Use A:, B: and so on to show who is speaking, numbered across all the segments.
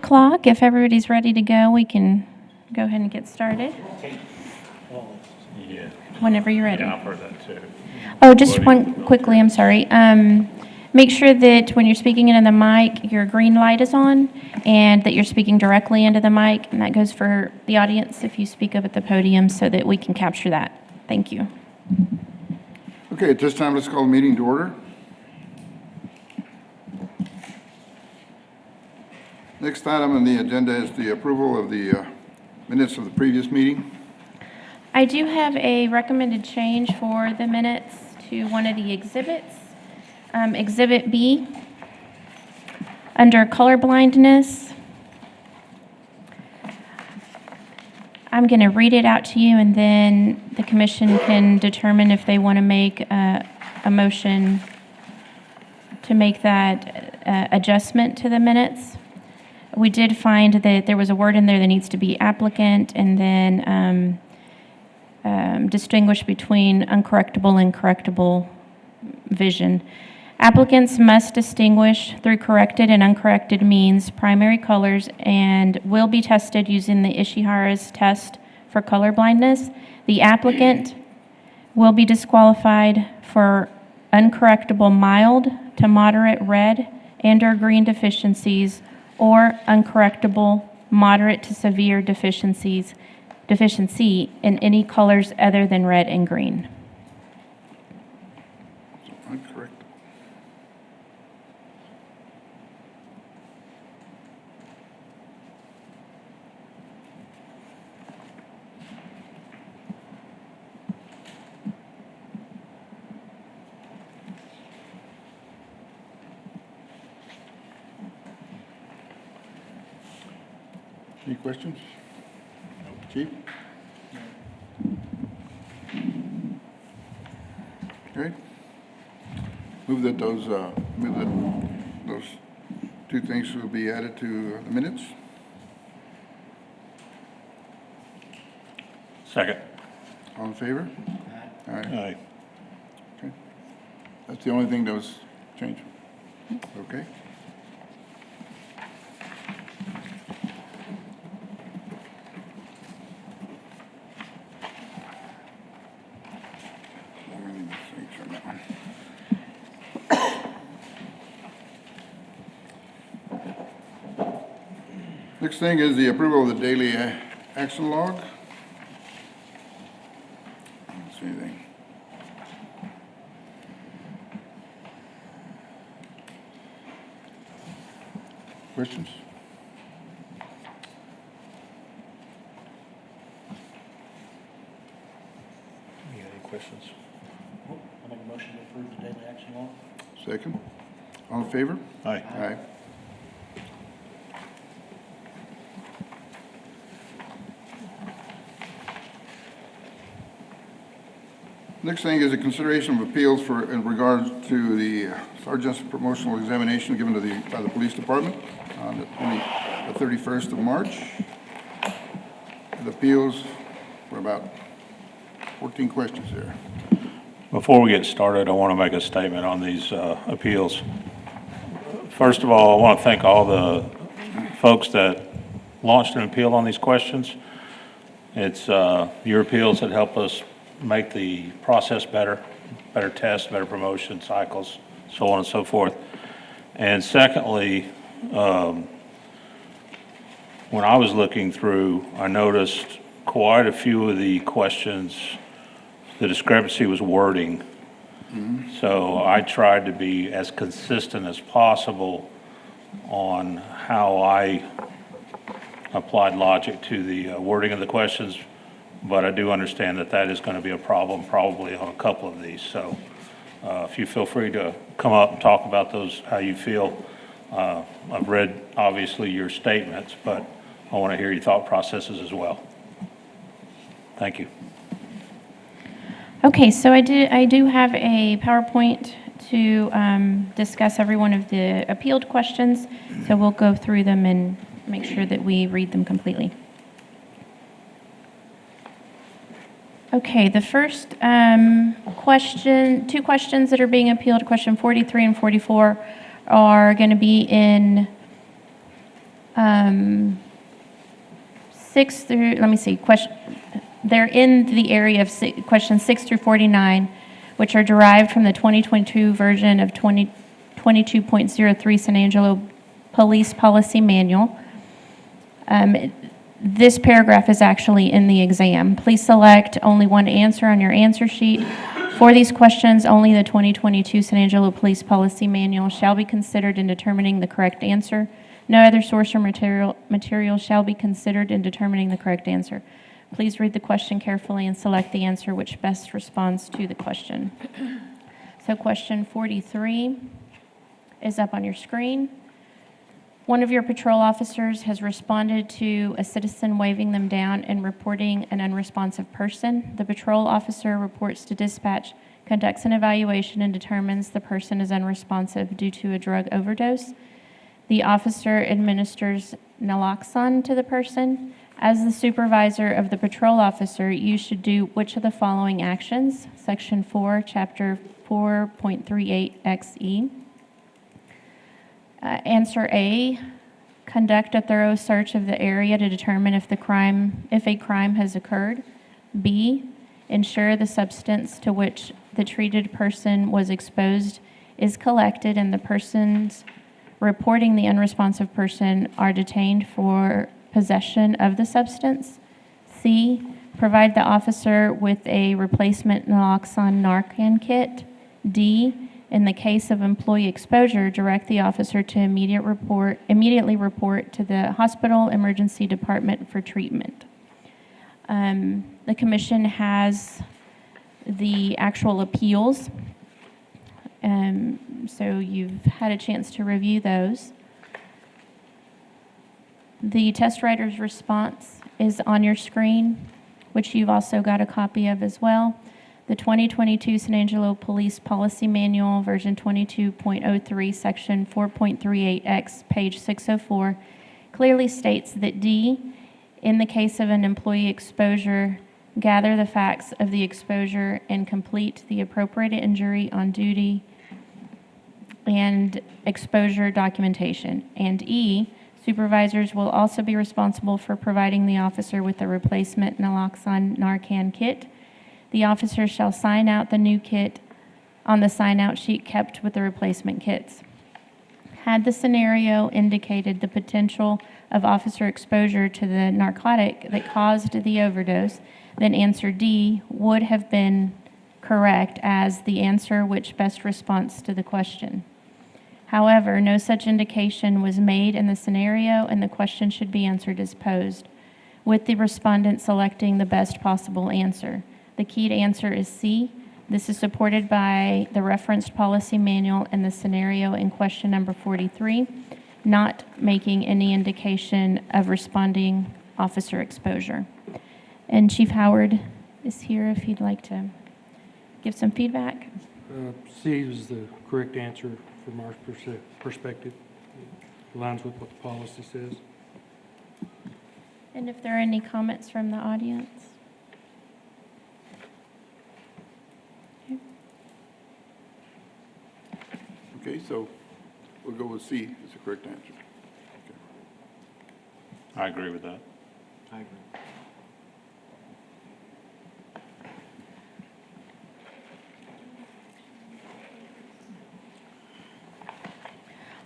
A: o'clock. If everybody's ready to go, we can go ahead and get started
B: Yeah,
A: whenever you're ready.
B: yeah, I've heard that too.
A: Oh, just one quickly, I'm sorry. Make sure that when you're speaking into the mic, your green light is on and that you're speaking directly into the mic. And that goes for the audience if you speak up at the podium so that we can capture that. Thank you.
C: Okay, at this time, let's call the meeting to order. Next item on the agenda is the approval of the minutes of the previous meeting.
A: I do have a recommended change for the minutes to one of the exhibits. Exhibit B, under color blindness. I'm going to read it out to you, and then the commission can determine if they want to make a motion to make that adjustment to the minutes. We did find that there was a word in there that needs to be applicant, and then distinguish between uncorrectable and correctable vision. Applicants must distinguish through corrected and uncorrected means primary colors and will be tested using the Ishihara's test for color blindness. The applicant will be disqualified for uncorrectable mild to moderate red and/or green deficiencies or uncorrectable moderate to severe deficiency in any colors other than red and green.
C: Correct. Any questions? Chief? Okay. Move that those two things will be added to the minutes.
B: Second.
C: All in favor? Aye.
B: Aye.
C: Okay. That's the only thing that was changed. Okay. Let me make sure on that one. Next thing is the approval of the daily action log. I don't see anything. Questions?
B: You got any questions?
D: I make a motion to approve the daily action law.
C: Second. All in favor?
B: Aye.
C: Aye. Next thing is a consideration of appeals for, in regards to the sergeant's promotional examination given to by the police department on the 31st of March. The appeals were about 14 questions there.
B: Before we get started, I want to make a statement on these appeals. First of all, I want to thank all the folks that launched an appeal on these questions. It's your appeals that help us make the process better tests, better promotion cycles, so on and so forth. And secondly, when I was looking through, I noticed quite a few of the questions, the discrepancy was wording. So I tried to be as consistent as possible on how I applied logic to the wording of the questions, but I do understand that that is going to be a problem probably on a couple of these. So if you feel free to come up and talk about those, how you feel. I've read, obviously, your statements, but I want to hear your thought processes as well. Thank you.
A: Okay, so I do have a PowerPoint to discuss every one of the appealed questions. So we'll go through them and make sure that we read them completely. Okay, the first question, two questions that are being appealed, question 43 and 44, are going to be in 6 through, let me see, they're in the area of questions 6 through 49, which are derived from the 2022 version of 2022.03 San Angelo Police Policy Manual. This paragraph is actually in the exam. Please select only one answer on your answer sheet. For these questions, only the 2022 San Angelo Police Policy Manual shall be considered in determining the correct answer. No other source or material shall be considered in determining the correct answer. Please read the question carefully and select the answer which best responds to the question. So question 43 is up on your screen. One of your patrol officers has responded to a citizen waving them down and reporting an unresponsive person. The patrol officer reports to dispatch, conducts an evaluation, and determines the person is unresponsive due to a drug overdose. The officer administers naloxone to the person. As the supervisor of the patrol officer, you should do which of the following actions? Section 4, Chapter 4.38xe. Answer A, conduct a thorough search of the area to determine if a crime has occurred. B, ensure the substance to which the treated person was exposed is collected and the persons reporting the unresponsive person are detained for possession of the substance. C, provide the officer with a replacement naloxone Narcan kit. D, in the case of employee exposure, direct the officer to immediately report to the hospital emergency department for treatment. The commission has the actual appeals, so you've had a chance to review those. The test writer's response is on your screen, which you've also got a copy of as well. The 2022 San Angelo Police Policy Manual, version 22.03, section 4.38x, page 604, clearly states that D, in the case of an employee exposure, gather the facts of the exposure and complete the appropriate injury on duty and exposure documentation. And E, supervisors will also be responsible for providing the officer with a replacement naloxone Narcan kit. The officer shall sign out the new kit on the sign-out sheet kept with the replacement kits. Had the scenario indicated the potential of officer exposure to the narcotic that caused the overdose, then answer D would have been correct as the answer which best responds to the question. However, no such indication was made in the scenario, and the question should be answered as posed, with the respondent selecting the best possible answer. The key to answer is C. This is supported by the referenced policy manual and the scenario in question number 43, not making any indication of responding officer exposure. And Chief Howard is here if you'd like to give some feedback.
E: C is the correct answer from our perspective. It aligns with what the policy says.
A: And if there are any comments from the audience?
C: Okay, so we'll go with C as the correct answer.
B: I agree with that.
E: I agree.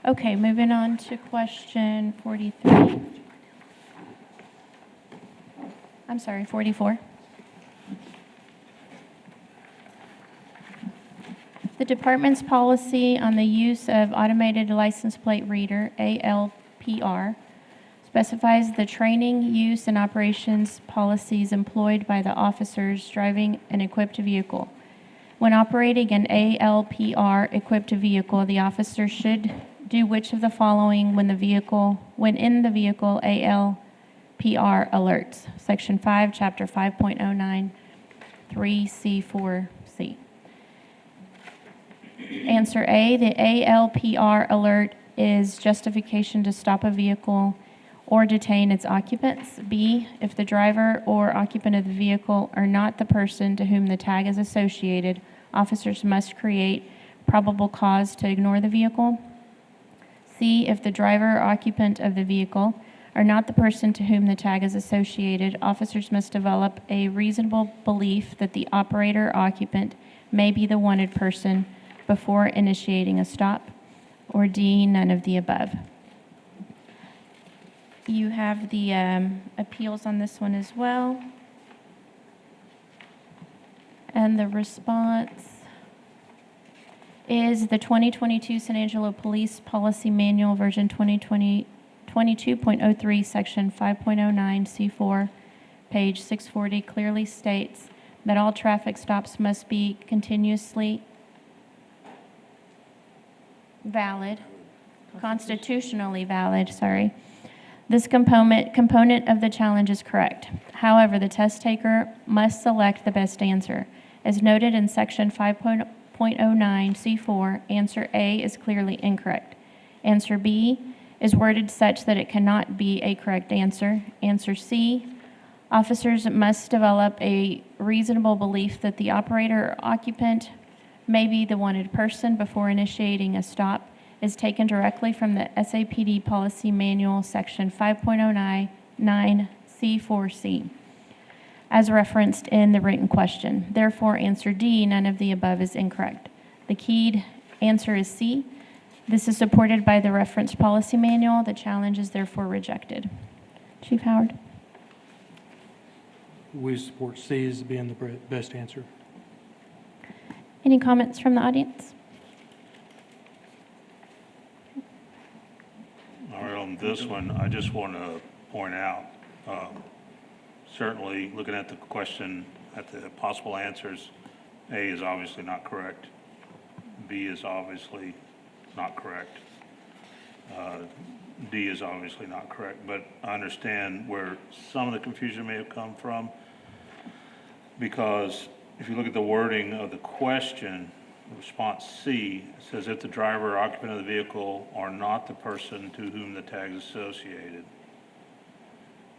A: Okay, moving on to question 43. I'm sorry, 44. The department's policy on the use of automated license plate reader, ALPR, specifies the training, use, and operations policies employed by the officers driving an equipped vehicle. When operating an ALPR-equipped vehicle, the officer should do which of the following when in the vehicle ALPR alerts? Section 5, Chapter 5.09, 3C4C. Answer A, the ALPR alert is justification to stop a vehicle or detain its occupants. B, if the driver or occupant of the vehicle are not the person to whom the tag is associated, officers must create probable cause to ignore the vehicle. C, if the driver or occupant of the vehicle are not the person to whom the tag is associated, officers must develop a reasonable belief that the operator or occupant may be the wanted person before initiating a stop. Or D, none of the above. You have the appeals on this one as well. And the response is the 2022 San Angelo Police Policy Manual, version 22.03, section 5.09, C4, page 640, clearly states that all traffic stops must be continuously valid, constitutionally valid, sorry. This component of the challenge is correct. However, the test taker must select the best answer. As noted in section 5.09 C4, answer A is clearly incorrect. Answer B is worded such that it cannot be a correct answer. Answer C, officers must develop a reasonable belief that the operator or occupant may be the wanted person before initiating a stop, is taken directly from the SAPD Policy Manual, section 5.09 C4C, as referenced in the written question. Therefore, answer D, none of the above, is incorrect. The keyed answer is C. This is supported by the reference policy manual. The challenge is therefore rejected. Chief Howard.
E: We support C as being the best answer.
A: Any comments from the audience?
B: All right, on this one, I just want to point out, certainly looking at the question, at the possible answers, A is obviously not correct. B is obviously not correct. D is obviously not correct, but I understand where some of the confusion may have come from, because if you look at the wording of the question, response C says if the driver or occupant of the vehicle are not the person to whom the tag is associated,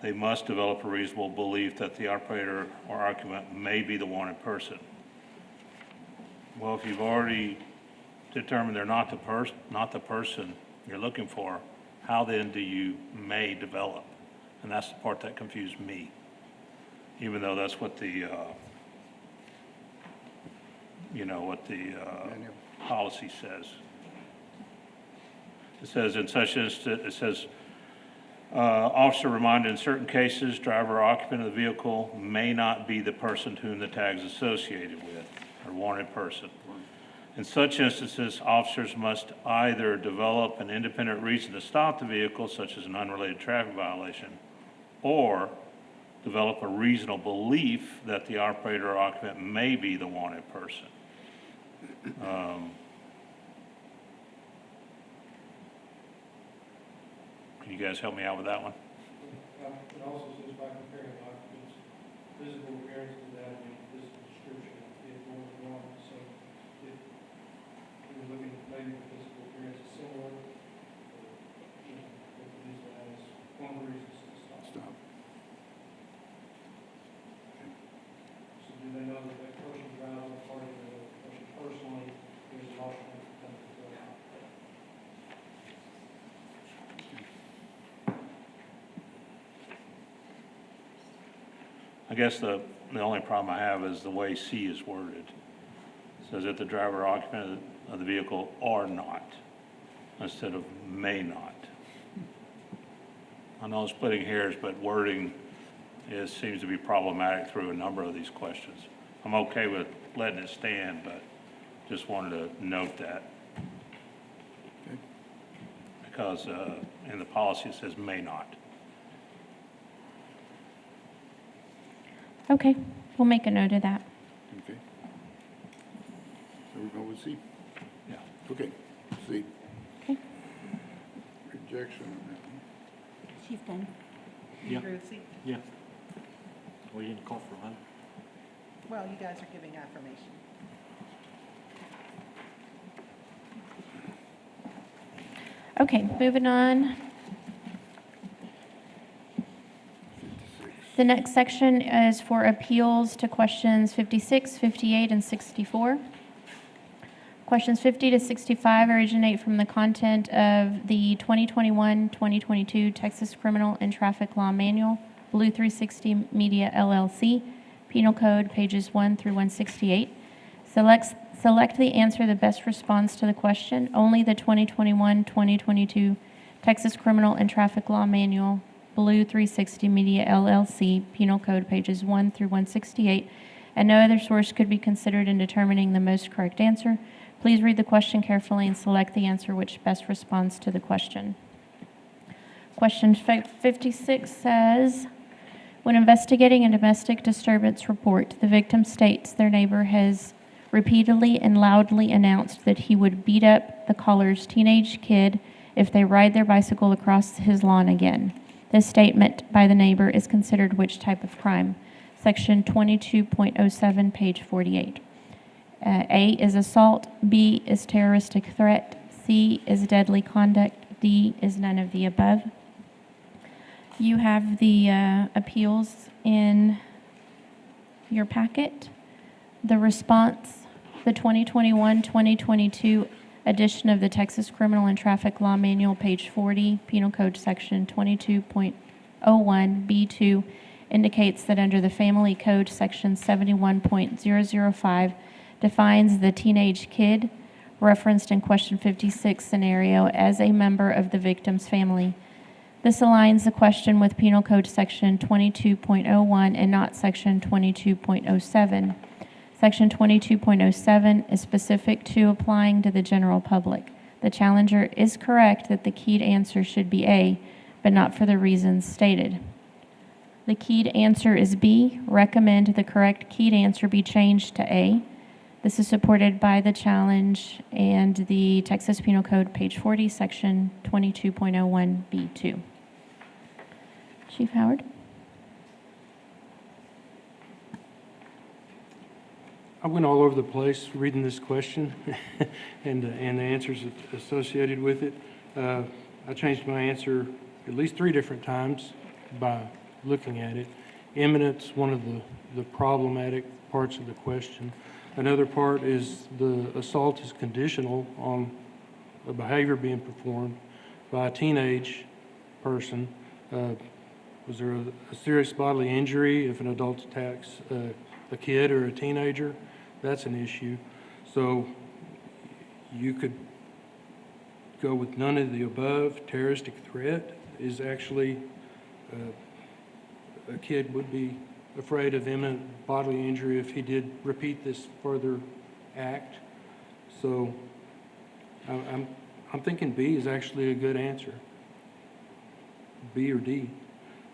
B: they must develop a reasonable belief that the operator or occupant may be the wanted person. Well, if you've already determined they're not the person you're looking for, how then do you may develop? And that's the part that confused me, even though that's what the policy says. It says in such instance, it says, officer reminded in certain cases, driver or occupant of the vehicle may not be the person to whom the tag is associated with, or wanted person. In such instances, officers must either develop an independent reason to stop the vehicle, such as an unrelated traffic violation, or develop a reasonable belief that the operator or occupant may be the wanted person. Can you guys help me out with that one?
E: It also says by comparing occupants, physical appearance to that, and physical description, if more than one. So if we're looking at maybe the physical appearance is similar, if it is as one of the reasons to stop. So do they know that that person drives a part of the person personally, there's an alternate to come to the
B: I guess the only problem I have is the way C is worded. It says that the driver or occupant of the vehicle are not, instead of may not. I know I'm splitting hairs, but wording seems to be problematic through a number of these questions. I'm okay with letting it stand, but just wanted to note that. Because in the policy it says may not.
A: Okay, we'll make a note of that.
C: Okay. So we go with C.
B: Yeah.
C: Okay, C.
A: Okay.
C: Rejection on that one.
F: Chief Dunn?
D: Yeah.
F: You agree with C?
D: Yeah. We didn't call for one.
F: Well, you guys are giving affirmation.
A: Okay, moving on. The next section is for appeals to questions 56, 58, and 64. Questions 50 to 65 originate from the content of the 2021-2022 Texas Criminal and Traffic Law Manual, Blue 360 Media LLC, Penal Code, pages 1 through 168. Select the answer that best responds to the question. Only the 2021-2022 Texas Criminal and Traffic Law Manual, Blue 360 Media LLC, Penal Code, pages 1 through 168, and no other source could be considered in determining the most correct answer. Please read the question carefully and select the answer which best responds to the question. Question 56 says, when investigating a domestic disturbance report, the victim states their neighbor has repeatedly and loudly announced that he would beat up the caller's teenage kid if they ride their bicycle across his lawn again. This statement by the neighbor is considered which type of crime? Section 22.07, page 48. A is assault, B is terroristic threat, C is deadly conduct, D is none of the above. You have the appeals in your packet. The response, the 2021-2022 edition of the Texas Criminal and Traffic Law Manual, page 40, Penal Code section 22.01B2, indicates that under the Family Code section 71.005 defines the teenage kid referenced in question 56 scenario as a member of the victim's family. This aligns the question with Penal Code section 22.01 and not section 22.07. Section 22.07 is specific to applying to the general public. The challenger is correct that the keyed answer should be A, but not for the reasons stated. The keyed answer is B. Recommend the correct keyed answer be changed to A. This is supported by the challenge and the Texas Penal Code, page 40, section 22.01B2. Chief Howard?
E: I went all over the place reading this question and the answers associated with it. I changed my answer at least 3 different times by looking at it. Imminence, one of the problematic parts of the question. Another part is the assault is conditional on a behavior being performed by a teenage person. Was there a serious bodily injury if an adult attacks a kid or a teenager? That's an issue. So you could go with none of the above. Terroristic threat is actually a kid would be afraid of imminent bodily injury if he did repeat this further act. So I'm thinking B is actually a good answer. B or D.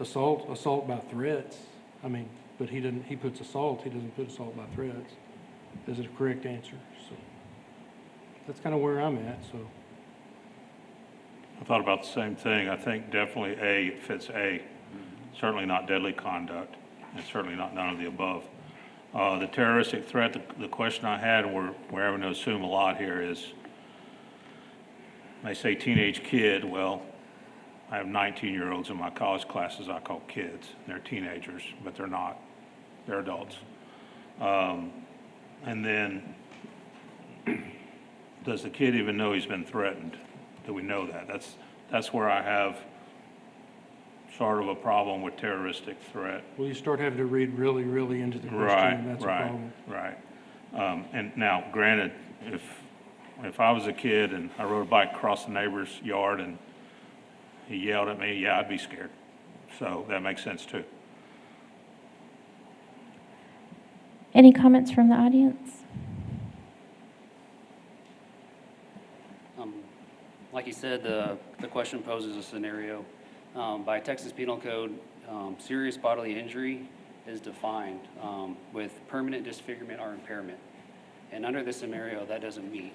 E: Assault by threats. I mean, but he puts assault, he doesn't put assault by threats as a correct answer. So that's kind of where I'm at, so.
B: I thought about the same thing. I think definitely A fits A. Certainly not deadly conduct, and certainly not none of the above. The terroristic threat, the question I had, and we're having to assume a lot here, is they say teenage kid. Well, I have 19-year-olds in my college classes I call kids. They're teenagers, but they're not. They're adults. And then, does the kid even know he's been threatened? Do we know that? That's where I have sort of a problem with terroristic threat.
E: Well, you start having to read really, really into the question, and that's a problem.
B: Right. And now, granted, if I was a kid and I rode a bike across the neighbor's yard and he yelled at me, yeah, I'd be scared. So that makes sense too.
A: Any comments from the audience?
G: Like you said, the question poses a scenario. By Texas Penal Code, serious bodily injury is defined with permanent disfigurement or impairment. And under this scenario, that doesn't meet.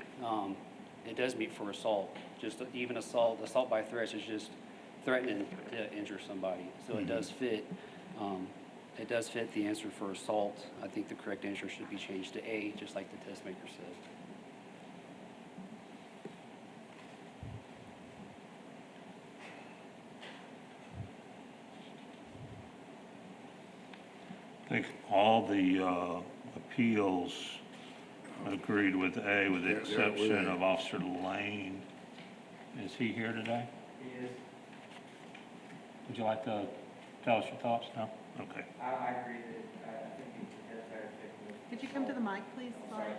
G: It does meet for assault. Just even assault by threats is just threatening to injure somebody. So it does fit. It does fit the answer for assault. I think the correct answer should be changed to A, just like the test maker said.
B: I think all the appeals Agreed with A, with the
C: Yeah, with
B: exception
C: A.
B: of Officer Lane. Is he here today?
H: He is,
B: Would you like to tell us your thoughts? No? Okay.
H: I agree that, I think he has better fit with.
F: Could you come to the mic, please? Sorry.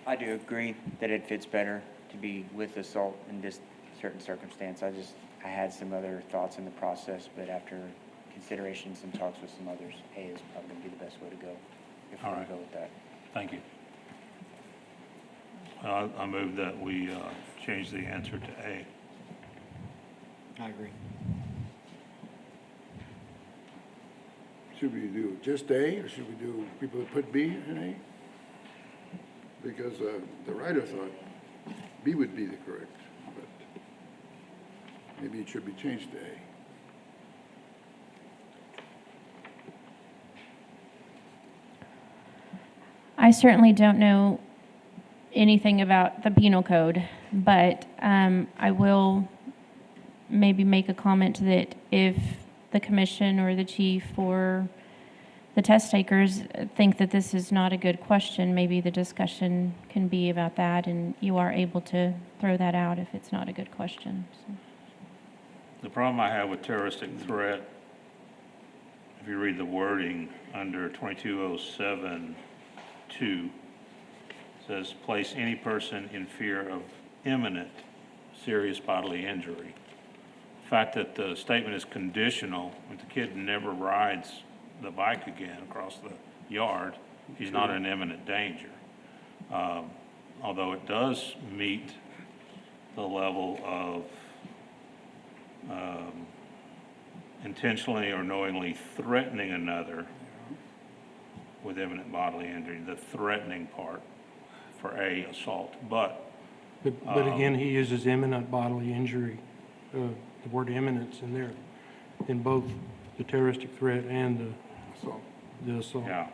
I: I do agree that it fits better to be with assault in this certain circumstance. I had some other thoughts in the process, but after consideration, and some talks with some others, A is probably going to be the best way to go, if we're
B: All
I: going to
B: right.
I: go with that.
B: Thank you. I move that we change the answer to A.
D: I agree.
C: Should we do just A, or should we do people that put B in A? Because the writer thought B would be the correct, but maybe it should be changed to A.
A: I certainly don't know anything about the penal code, but I will maybe make a comment that if the commission or the chief or the test takers think that this is not a good question, maybe the discussion can be about that, and you are able to throw that out if it's not a good question. So.
B: The problem I have with terroristic threat, if you read the wording under 2207-2, says place any person in fear of imminent serious bodily injury. The fact that the statement is conditional, if the kid never rides the bike again across the yard, he's not in imminent danger. Although it does meet the level of intentionally or knowingly threatening another with imminent bodily injury, the threatening part for A, assault. But
E: But again, he uses imminent bodily injury, the word imminence in there, in both the terroristic threat and
C: So,
E: the assault.
B: yeah,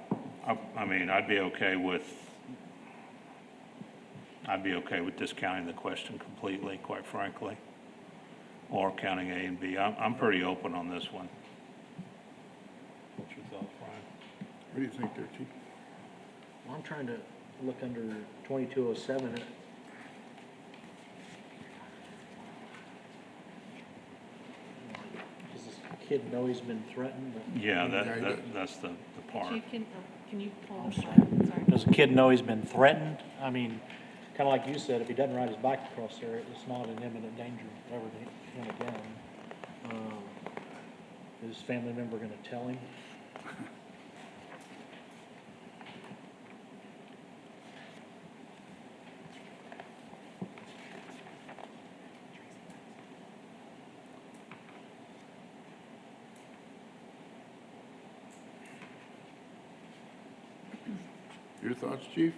B: I mean, I'd be okay with discounting the question completely, quite frankly, or counting A and B. I'm pretty open on this one. What's your thoughts, Brian?
C: what do you think there, Chief?
D: Well, I'm trying to look under 2207. Does this kid know he's been threatened?
B: Yeah,
C: Yeah,
B: that's the part.
F: Chief, can you pull
D: I'm
F: this
D: sorry.
F: up? Sorry.
D: Does the kid know he's been threatened? I mean, kind of like you said, if he doesn't ride his bike across there, it's not an imminent danger of ever him again. Is his family member going to tell him?
C: Your thoughts, Chief?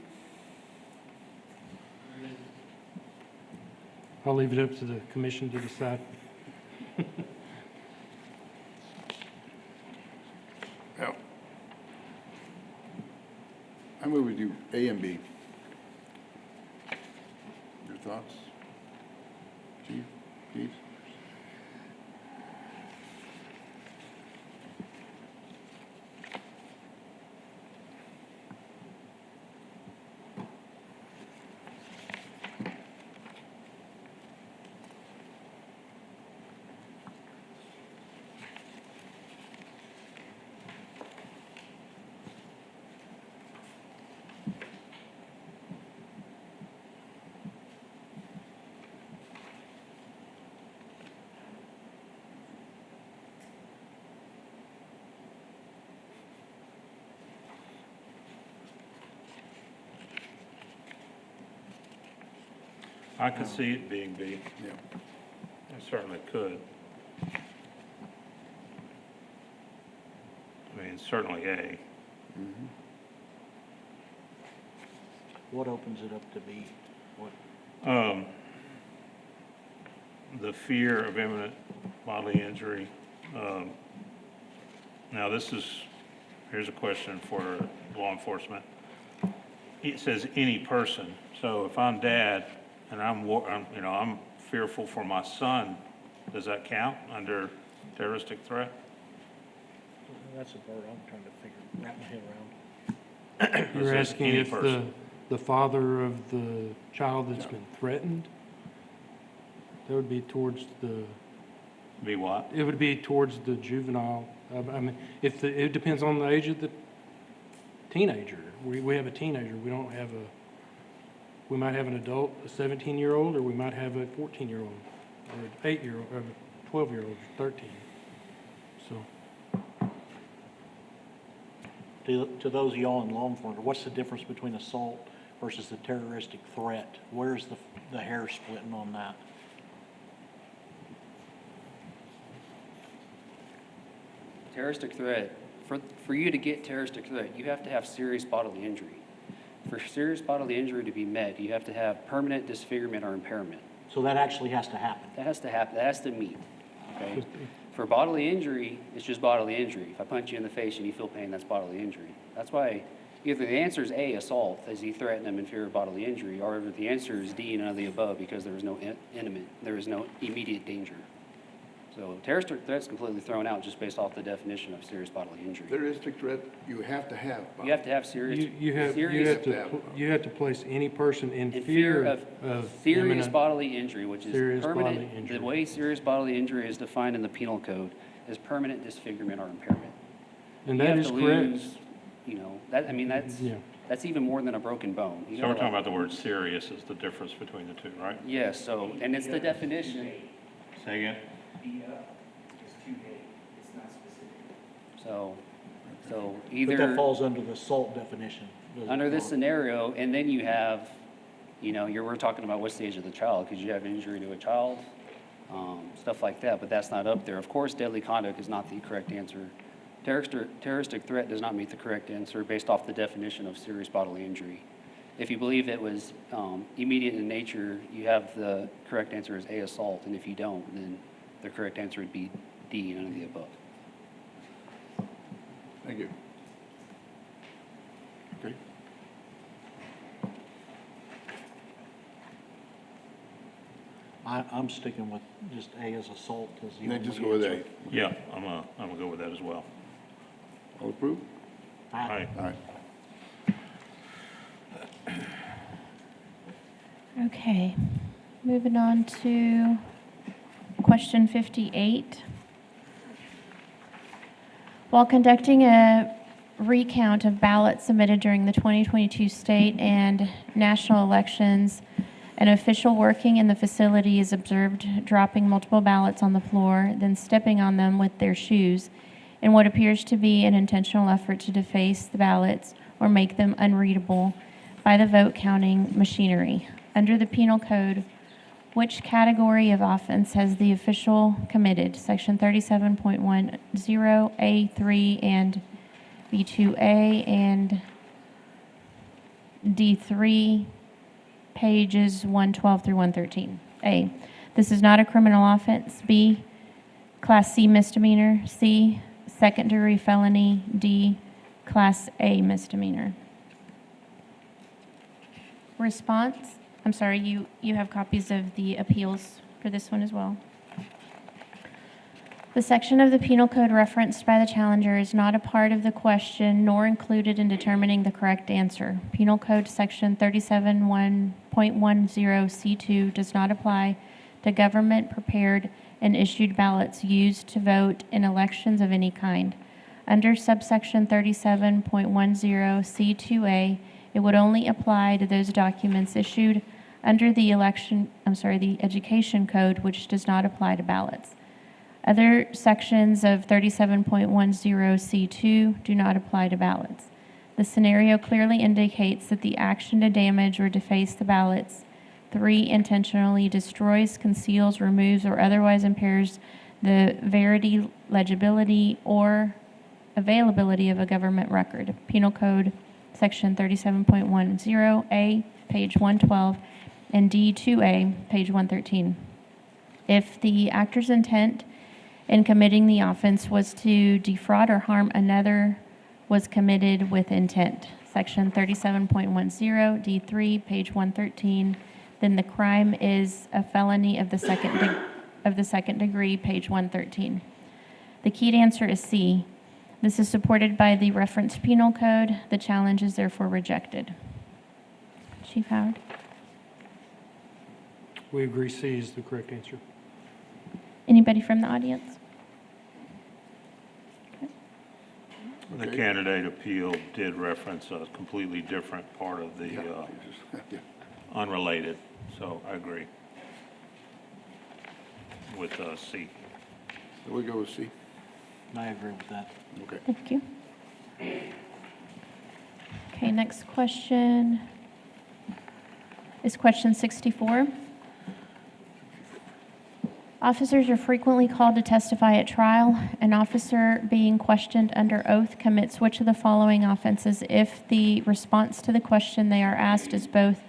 E: I'll leave it up to the commission to decide.
C: Yeah. I move we do A and B. Your thoughts? Chief, Keith?
B: I could see it being B.
C: Yeah.
B: I certainly could. I mean, certainly A.
D: What opens it up to be? What?
B: The fear of imminent bodily injury. Now, here's a question for law enforcement. It says any person, so if I'm dad and I'm fearful for my son, does that count under terroristic threat?
D: That's the part I'm trying to wrap my head
E: You're
B: this
E: asking
B: any
E: if
B: person?
E: the father of the child that's been threatened? That would be towards the,
B: Be what?
E: it would be towards the juvenile. I mean, it depends on the age of the teenager. We have a teenager, we don't have we might have an adult, a 17-year-old, or we might have a 14-year-old, or an 8-year-old, or a 12-year-old, 13. So,
D: To those of y'all in law enforcement, what's the difference between assault versus a terroristic threat? Where's the hair splitting on that?
G: Terroristic threat, for you to get terroristic threat, you have to have serious bodily injury. For serious bodily injury to be met, you have to have permanent disfigurement or impairment.
D: So that actually has to happen.
G: That has to happen, that has to meet, okay? For bodily injury, it's just bodily injury. If I punch you in the face and you feel pain, that's bodily injury. That's why either the answer is A, assault, as he threatened him, inferior bodily injury, or the answer is D, none of the above, because there was no there was no immediate danger. So terroristic threat's completely thrown out just based off the definition of serious bodily injury.
C: Terroristic threat, you have to have. Bob.
G: You have to have serious,
E: you have to place any person in fear of
G: serious
E: imminent.
G: bodily injury, which is
E: serious bodily
G: permanent.
E: injury.
G: The way serious bodily injury is defined in the penal code is permanent disfigurement or impairment.
E: And
G: You
E: that
G: have
E: is
G: to
E: correct.
G: lose, you know, that's
E: Yeah.
G: that's even more than a broken bone. You
B: So we're
G: gotta,
B: talking about the word serious is the difference between the two, right?
G: yes, so, and it's the definition.
B: Say again?
H: Beat up is too vague, it's not specific.
G: So
D: But that
G: either
D: falls under the assault definition. does it
G: under this
D: not?
G: scenario, and then you have, you know, we're talking about what's the age of the child, because you have injury to a child, stuff like that, but that's not up there. Of course, deadly conduct is not the correct answer. Terroristic threat does not meet the correct answer based off the definition of serious bodily injury. If you believe it was immediate in nature, you have the correct answer is A, assault, and if you don't, then the correct answer would be D, none of the above.
C: Thank you. Okay.
D: I'm sticking with just A as assault as the
C: Then
D: only
C: just go with A.
D: answer.
B: Yeah, I'm gonna go with that as well.
C: All approved?
B: Aye.
C: All right.
A: Okay, moving on to question 58. While conducting a recount of ballots submitted during the 2022 state and national elections, an official working in the facility is observed dropping multiple ballots on the floor, then stepping on them with their shoes in what appears to be an intentional effort to deface the ballots or make them unreadable by the vote counting machinery. Under the penal code, which category of offense has the official committed? Section 37.10A3 and B2A and D3, pages 112 through 113. A, this is not a criminal offense. B, Class C misdemeanor. C, second-degree felony. D, Class A misdemeanor. Response? I'm sorry, you have copies of the appeals for this one as well. The section of the penal code referenced by the challenger is not a part of the question nor included in determining the correct answer. Penal Code Section 37.10C2 does not apply to government-prepared and issued ballots used to vote in elections of any kind. Under subsection 37.10C2A, it would only apply to those documents issued under the the Education Code, which does not apply to ballots. Other sections of 37.10C2 do not apply to ballots. The scenario clearly indicates that the action to damage or deface the ballots 3, intentionally destroys, conceals, removes, or otherwise impairs the verity, legibility, or availability of a government record. Penal Code Section 37.10A, page 112, and D2A, page 113. If the actor's intent in committing the offense was to defraud or harm another was committed with intent, Section 37.10, D3, page 113, then the crime is a felony of the second degree, page 113. The keyed answer is C. This is supported by the reference penal code. The challenge is therefore rejected. Chief Howard?
E: We agree C is the correct answer.
A: Anybody from the audience?
B: The
C: Okay.
B: candidate appeal did reference a completely different part of the,
C: Yeah.
B: unrelated, so I agree with C.
C: So we go with C.
D: I agree with that.
C: Okay.
A: Thank you. Okay, next question is question 64. Officers are frequently called to testify at trial. An officer being questioned under oath commits which of the following offenses if the response to the question they are asked is both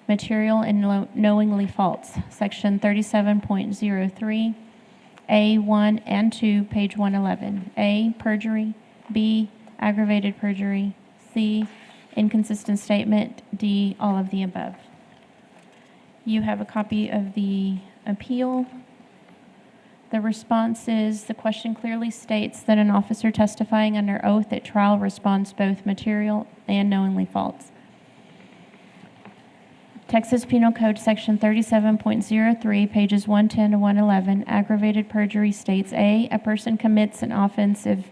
A: material and knowingly false? Section 37.03, A1 and 2, page 111. A, perjury. B, aggravated perjury. C, inconsistent statement. D, all of the above. You have a copy of the appeal. The response is, the question clearly states that an officer testifying under oath at trial responds both material and knowingly false. Texas Penal Code Section 37.03, pages 110 to 111, aggravated perjury states, A, a person commits an offense if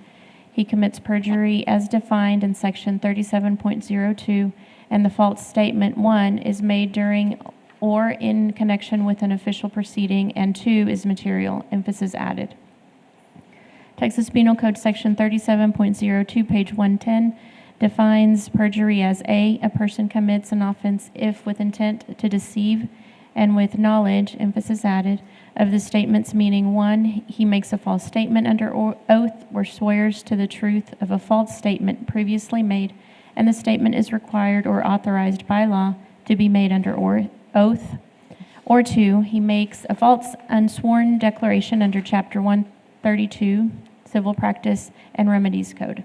A: he commits perjury as defined in Section 37.02, and the false statement, 1, is made during or in connection with an official proceeding, and 2 is material, emphasis added. Texas Penal Code Section 37.02, page 110, defines perjury as A, a person commits an offense if with intent to deceive and with knowledge, emphasis added, of the statement's meaning. 1, he makes a false statement under oath or swears to the truth of a false statement previously made, and the statement is required or authorized by law to be made under oath. Or 2, he makes a false unsworn declaration under Chapter 132, Civil Practice and Remedies Code.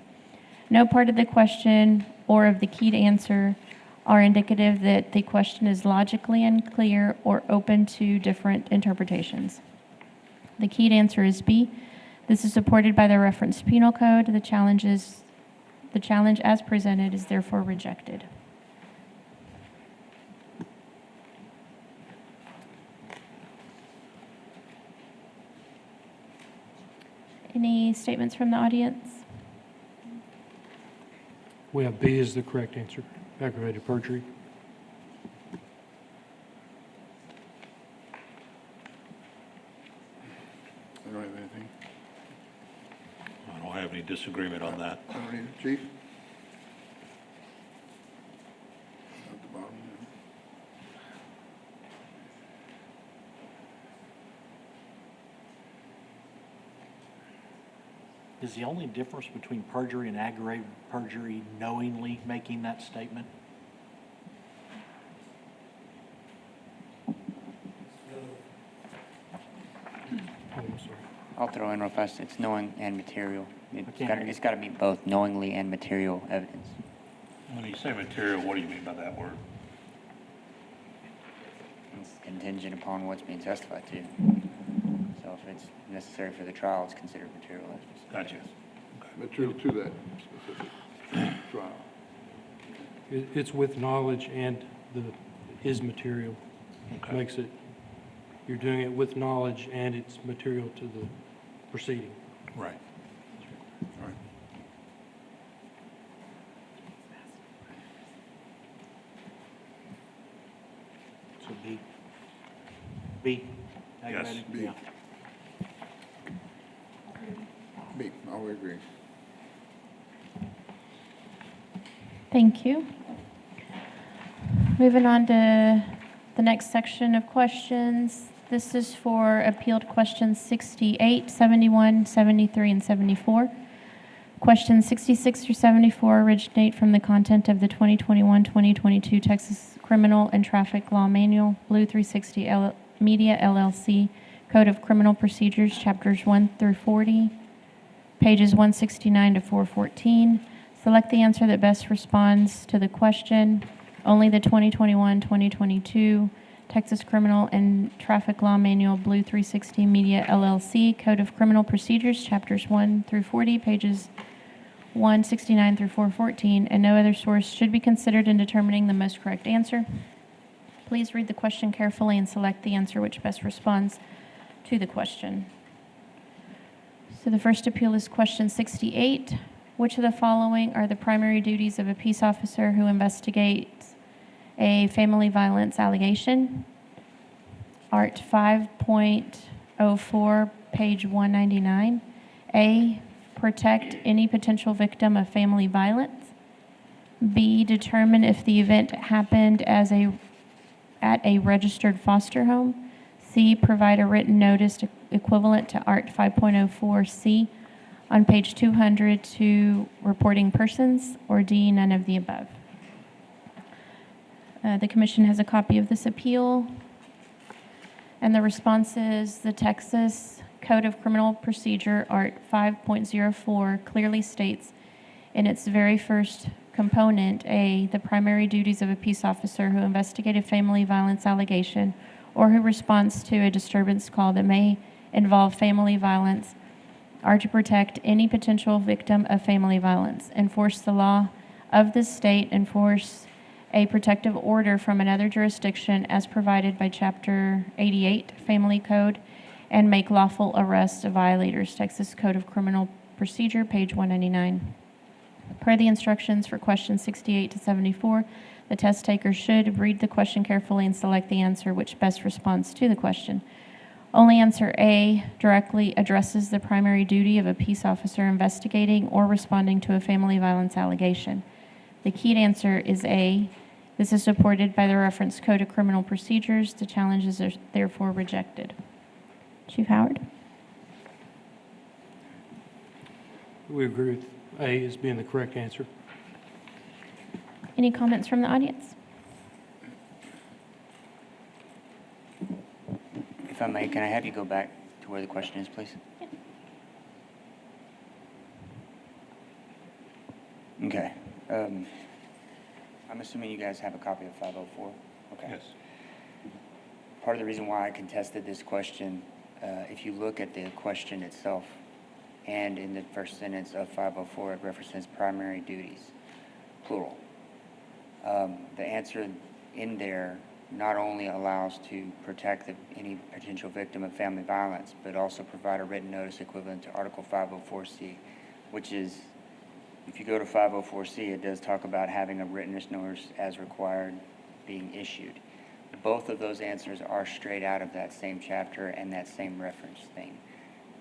A: No part of the question or of the keyed answer are indicative that the question is logically unclear or open to different interpretations. The keyed answer is B. This is supported by the reference penal code. The challenge as presented is therefore rejected. Any statements from the audience?
E: We have B is the correct answer, aggravated perjury.
C: I don't have anything.
B: I don't have any disagreement on that.
C: I don't either. Chief? At the bottom, yeah.
D: Is the only difference between perjury and aggravated perjury knowingly making that statement?
E: Oh, I'm sorry.
I: I'll throw in real fast, it's knowing and material.
D: Okay.
I: It's got to be both knowingly and material evidence.
B: When you say material, what do you mean by that word?
I: It's contingent upon what's being testified to. So if it's necessary for the trial, it's considered material evidence.
B: Gotcha.
C: Material to that specific trial.
E: It's with knowledge and the is material.
B: Okay.
E: Makes it, you're doing it with knowledge and it's material to the proceeding.
B: Right.
C: All right.
D: So B. B. Aggravated?
C: B.
D: Yeah.
C: B, I agree.
A: Thank you. Moving on to the next section of questions. This is for appealed questions 68, 71, 73, and 74. Questions 66 through 74 originate from the content of the 2021-2022 Texas Criminal and Traffic Law Manual, Blue 360 Media LLC, Code of Criminal Procedures, Chapters 1 through 40, pages 169 to 414. Select the answer that best responds to the question. Only the 2021-2022 Texas Criminal and Traffic Law Manual, Blue 360 Media LLC, Code of Criminal Procedures, Chapters 1 through 40, pages 169 through 414, and no other source should be considered in determining the most correct answer. Please read the question carefully and select the answer which best responds to the question. So the first appeal is question 68. Which of the following are the primary duties of a peace officer who investigates a family violence allegation? Art 5.04, page 199. A, protect any potential victim of family violence. B, determine if the event happened at a registered foster home. C, provide a written notice equivalent to Art 5.04C on page 200 to reporting persons, or D, none of the above. The commission has a copy of this appeal, and the response is the Texas Code of Criminal Procedure, Art 5.04, clearly states in its very first component, A, the primary duties of a peace officer who investigates a family violence allegation or who responds to a disturbance call that may involve family violence are to protect any potential victim of family violence, enforce the law of the state, enforce a protective order from another jurisdiction as provided by Chapter 88 Family Code, and make lawful arrests of violators, Texas Code of Criminal Procedure, page 199. Per the instructions for questions 68 to 74, the test taker should read the question carefully and select the answer which best responds to the question. Only answer A directly addresses the primary duty of a peace officer investigating or responding to a family violence allegation. The keyed answer is A. This is supported by the reference Code of Criminal Procedures. The challenges are therefore rejected. Chief Howard?
E: We agree with A as being the correct answer.
A: Any comments from the audience?
I: If I may, can I have you go back to where the question is, please? Okay. I'm assuming you guys have a copy of 504? Okay.
B: Yes.
I: Part of the reason why I contested this question, if you look at the question itself, and in the first sentence of 504, it references primary duties, plural. The answer in there not only allows to protect any potential victim of family violence, but also provide a written notice equivalent to Article 504C, which is, if you go to 504C, it does talk about having a written notice as required being issued. Both of those answers are straight out of that same chapter and that same reference thing,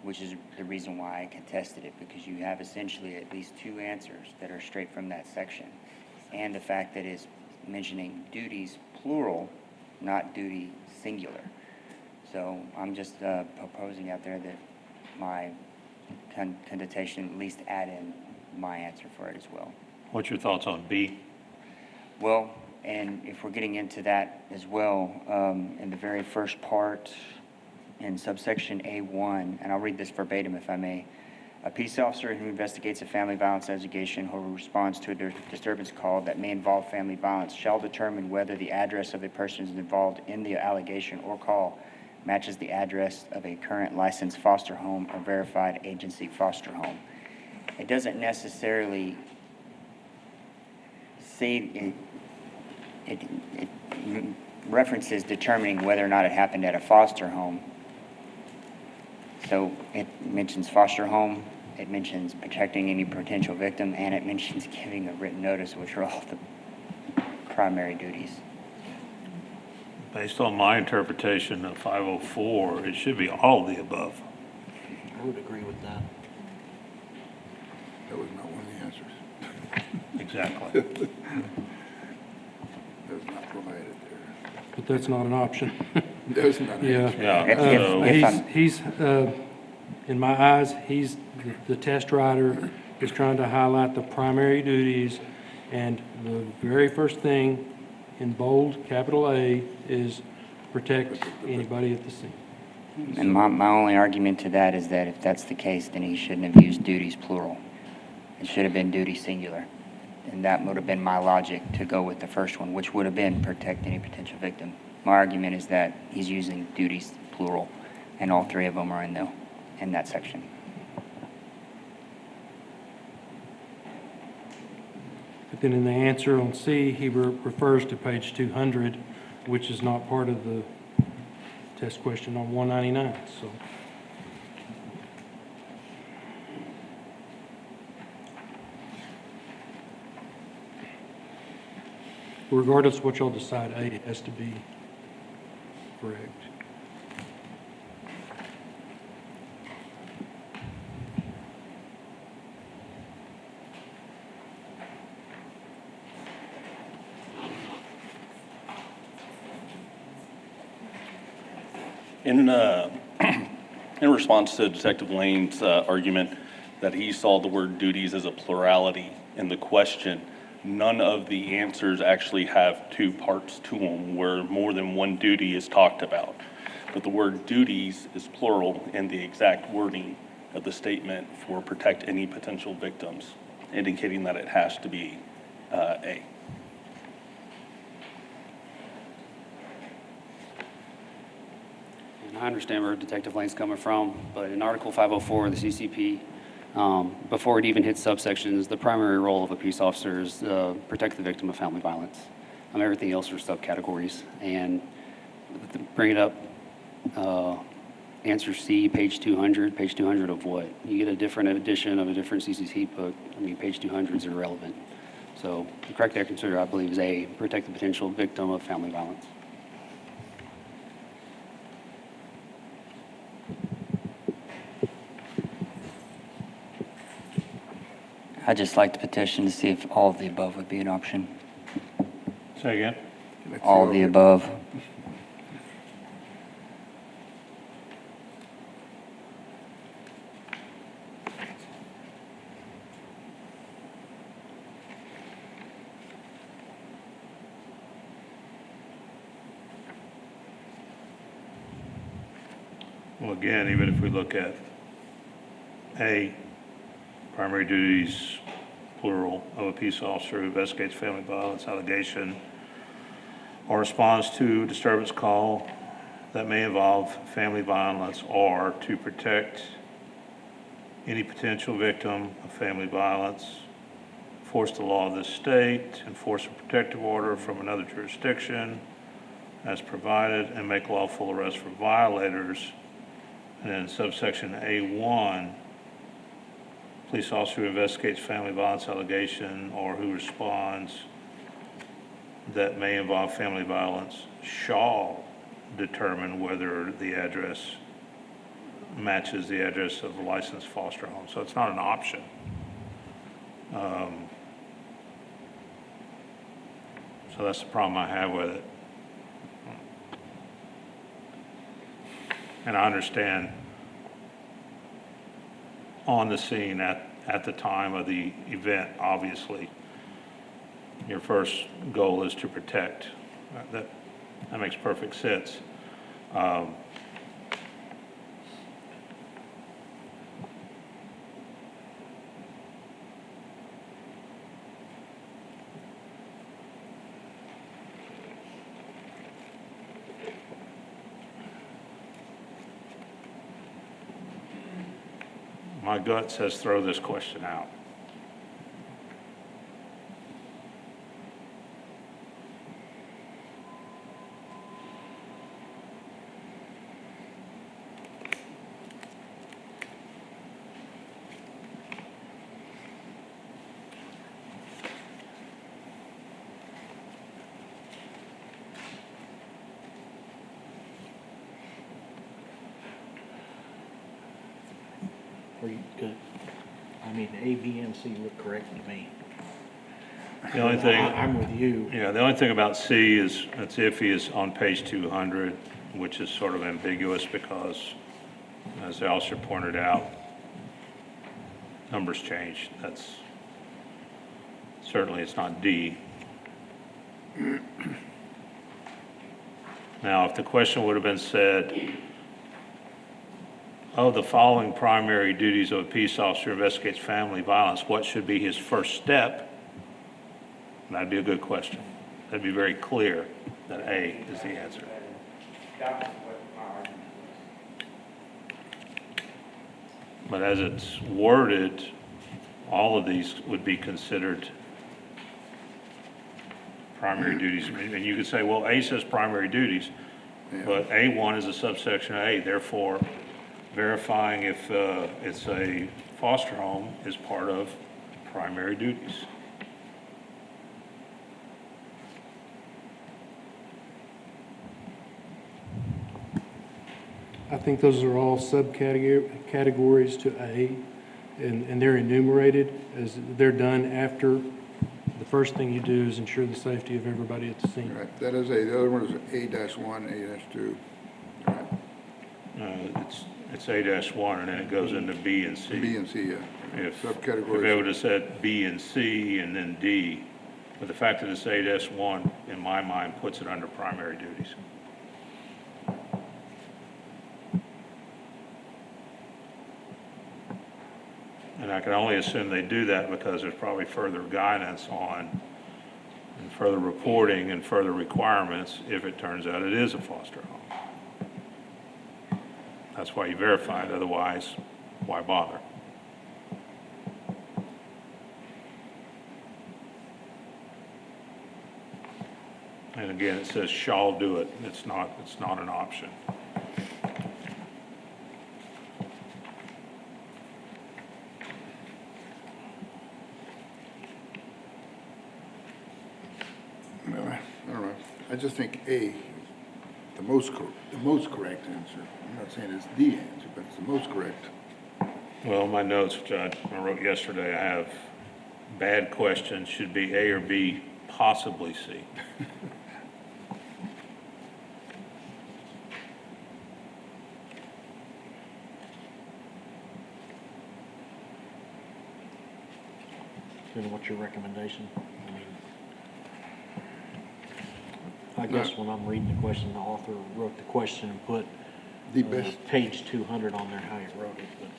I: which is the reason why I contested it, because you have essentially at least two answers that are straight from that section. And the fact that it's mentioning duties plural, not duty singular. So I'm just proposing out there that my connotation at least add in my answer for it as well.
B: What's your thoughts on B?
I: Well, and if we're getting into that as well, in the very first part, in subsection A1, and I'll read this verbatim if I may. A peace officer who investigates a family violence allegation or who responds to a disturbance call that may involve family violence shall determine whether the address of the person involved in the allegation or call matches the address of a current licensed foster home or verified agency foster home. It doesn't necessarily say it references determining whether or not it happened at a foster home. So it mentions foster home, it mentions protecting any potential victim, and it mentions giving a written notice, which are all the primary duties.
B: Based on my interpretation of 504, it should be all of the above.
D: I would agree with that.
C: That was not one of the answers.
B: Exactly.
C: That was not provided there.
E: But that's not an option.
C: That's not an
E: Yeah.
C: answer.
B: Yeah, so,
I: If I'm-
E: In my eyes, the test writer is trying to highlight the primary duties, and the very first thing in bold, capital A, is protect anybody at the scene.
I: And my only argument to that is that if that's the case, then he shouldn't have used duties plural. It should have been duty singular. And that would have been my logic to go with the first one, which would have been protect any potential victim. My argument is that he's using duties plural, and all three of them are in that section.
E: Then in the answer on C, he refers to page 200, which is not part of the test question on 199, so. Regardless of what y'all decide, A has to be correct.
J: In, in response to Detective Lane's argument that he saw the word duties as a plurality in the question, none of the answers actually have two parts to them where more than one duty is talked about. But the word duties is plural in the exact wording of the statement for protect any potential victims, indicating that it has to be A.
G: And I understand where Detective Lane's coming from, but in Article 504 of the CCP, before it even hits subsections, the primary role of a peace officer is protect the victim of family violence. Everything else are subcategories. And to bring it up, answer C, page 200. Page 200 of what? You get a different edition of a different CCC book. Page 200 is irrelevant. So the correct answer, I believe, is A, protect the potential victim of family violence.
K: I'd just like to petition to see if all of the above would be an option.
B: Say again?
K: All of the above.
B: Well, again, even if we look at A, primary duties, plural, of a peace officer who investigates family violence allegation or responds to disturbance call that may involve family violence or to protect any potential victim of family violence, enforce the law of this state, enforce a protective order from another jurisdiction as provided, and make lawful arrests for violators. And then subsection A1, police officer who investigates family violence allegation or who responds that may involve family violence shall determine whether the address matches the address of the licensed foster home. So it's not an option. So that's the problem I have with it. And I understand on the scene at the time of the event, obviously, your first goal is to protect. That makes perfect sense. My gut says throw this question out.
D: Are you good? A, B, and C look correct to me.
B: The only thing,
D: I'm with you.
B: yeah, the only thing about C is it's iffy is on page 200, which is sort of ambiguous because, as the officer pointed out, numbers changed. That's certainly it's not D. Now, if the question would have been said, of the following primary duties of a peace officer who investigates family violence, what should be his first step? That'd be a good question. That'd be very clear that A is the answer.
I: That was what my argument was.
B: But as it's worded, all of these would be considered primary duties. And you could say, well, A says primary duties, but A1 is a subsection of A, therefore verifying if it's a foster home is part of primary duties.
E: I think those are all subcategories to A, and they're enumerated as they're done after. The first thing you do is ensure the safety of everybody at the scene.
C: Right, that is A. The other one is A-1, A-2.
B: It's A-1, and then it goes into B and C.
C: B and C, yeah.
B: If
C: Subcategories.
B: they would have said B and C and then D, but the fact that it's A-1, in my mind, puts it under primary duties. And I can only assume they do that because there's probably further guidance on, and further reporting and further requirements if it turns out it is a foster home. That's why you verify it, otherwise, why bother? And again, it says shall do it. It's not an option.
C: I don't know. I just think A is the most correct answer. I'm not saying it's the answer, but it's the most correct.
B: Well, my notes, which I wrote yesterday, I have bad questions should be A or B, possibly C.
D: Then what's your recommendation? I guess when I'm reading the question, the author wrote the question and put
C: The best.
D: page 200 on there, how he wrote it, but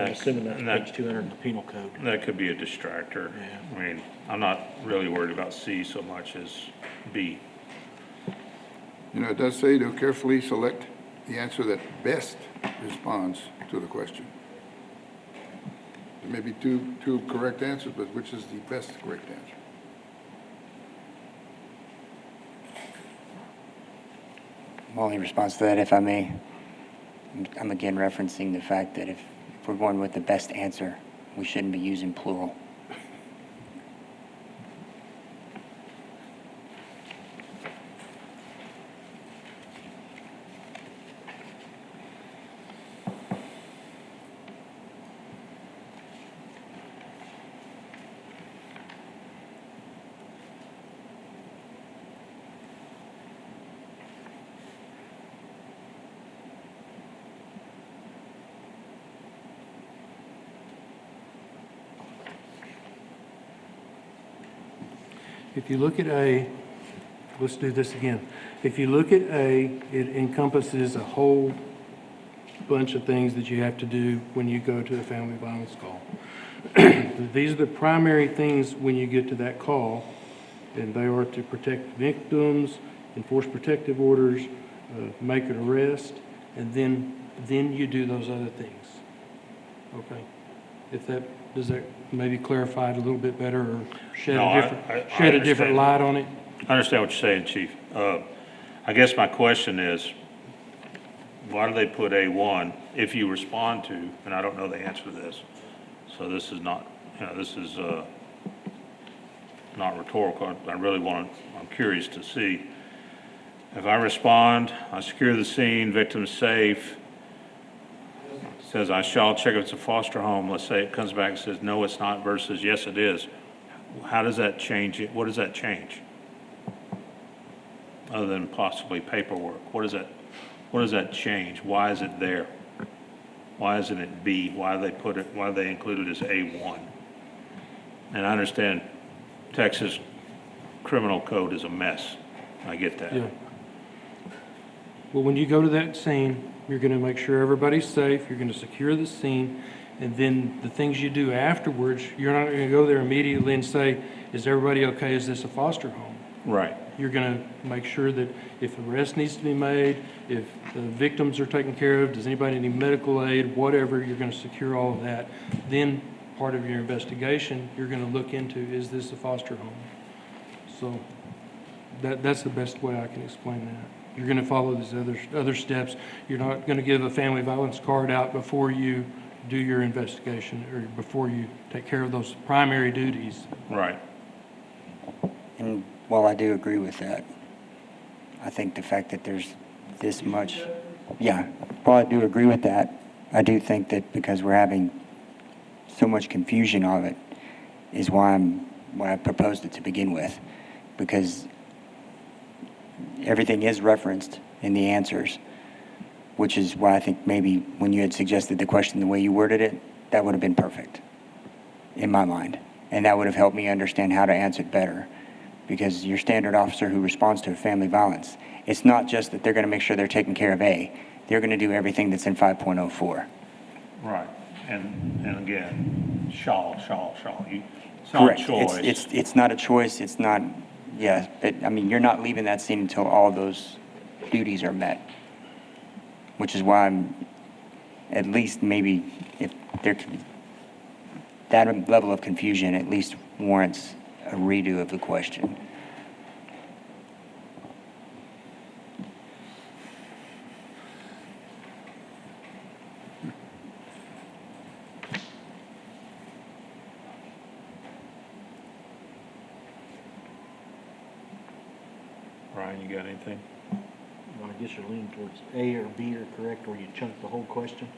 D: I'm assuming that's page 200 in the penal code.
B: That could be a distractor.
D: Yeah.
B: I mean, I'm not really worried about C so much as B.
C: You know, it does say to carefully select the answer that best responds to the question. There may be two correct answers, but which is the best correct answer?
K: My only response to that, if I may, I'm again referencing the fact that if we're going with the best answer, we shouldn't be using plural.
E: If you look at A, let's do this again. If you look at A, it encompasses a whole bunch of things that you have to do when you go to a family violence call. These are the primary things when you get to that call, and they are to protect victims, enforce protective orders, make an arrest, and then you do those other things. Okay? Does that maybe clarify it a little bit better or shed
B: No,
E: a different
B: understand.
E: light on it?
B: I understand what you're saying, Chief. I guess my question is, why do they put A1 if you respond to, and I don't know the answer to this, so this is not, this is not rhetorical. I'm curious to see. If I respond, I secure the scene, victim's safe, says I shall check if it's a foster home, let's say it comes back and says, no, it's not versus yes, it is. How does that change it? What does that change? Other than possibly paperwork, what does that change? Why is it there? Why isn't it B? Why do they include it as A1? And I understand Texas criminal code is a mess. I get that.
E: Yeah. Well, when you go to that scene, you're going to make sure everybody's safe, you're going to secure the scene, and then the things you do afterwards, you're not going to go there immediately and say, is everybody okay? Is this a foster home?
B: Right.
E: You're going to make sure that if arrest needs to be made, if the victims are taken care of, does anybody need medical aid, whatever, you're going to secure all of that. Then part of your investigation, you're going to look into, is this a foster home? So that's the best way I can explain that. You're going to follow these other steps. You're not going to give a family violence card out before you do your investigation or before you take care of those primary duties.
B: Right.
K: And while I do agree with that, I think the fact that there's this much, yeah, while I do agree with that, I do think that because we're having so much confusion of it is why I proposed it to begin with, because everything is referenced in the answers, which is why I think maybe when you had suggested the question the way you worded it, that would have been perfect in my mind. And that would have helped me understand how to answer it better. Because your standard officer who responds to a family violence, it's not just that they're going to make sure they're taking care of A, they're going to do everything that's in 5.04.
B: Right. And again, shall. It's not a
K: Correct.
B: choice.
K: It's not a choice. It's not, yeah, but I mean, you're not leaving that scene until all those duties are met, which is why I'm, at least maybe if there could, that level of confusion at least warrants a redo of the question.
B: Ryan, you got anything?
D: Well, I guess you're leaning towards A or B are correct, or you chunk the whole question.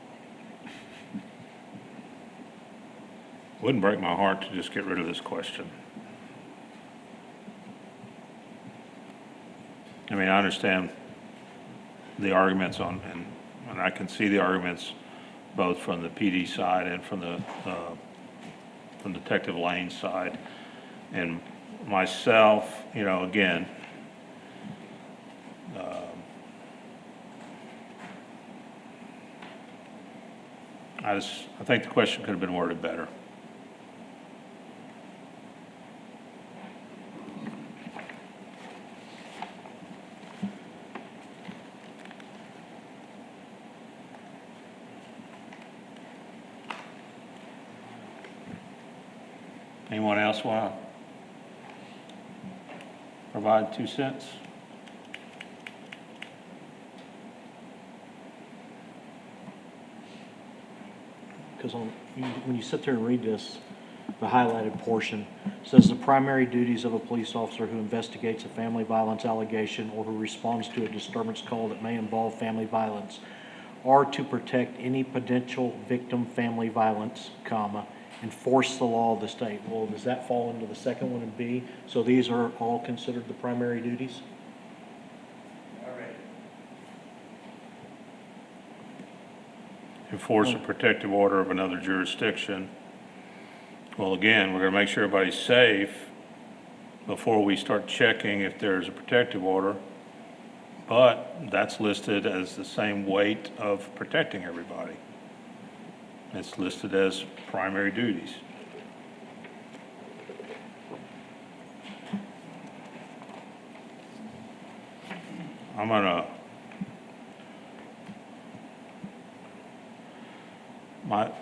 B: Wouldn't break my heart to just get rid of this question. I mean, I understand the arguments and I can see the arguments both from the PD side and from Detective Lane's side. And myself, again, I think the question could have been worded better. Anyone else want to provide 2 cents?
D: Because when you sit there and read this, the highlighted portion says the primary duties of a police officer who investigates a family violence allegation or who responds to a disturbance call that may involve family violence are to protect any potential victim family violence, enforce the law of the state. Well, does that fall into the second one in B? So these are all considered the primary duties?
B: Enforce a protective order of another jurisdiction. Well, again, we're going to make sure everybody's safe before we start checking if there's a protective order. But that's listed as the same weight of protecting everybody. It's listed as primary duties. I'm gonna,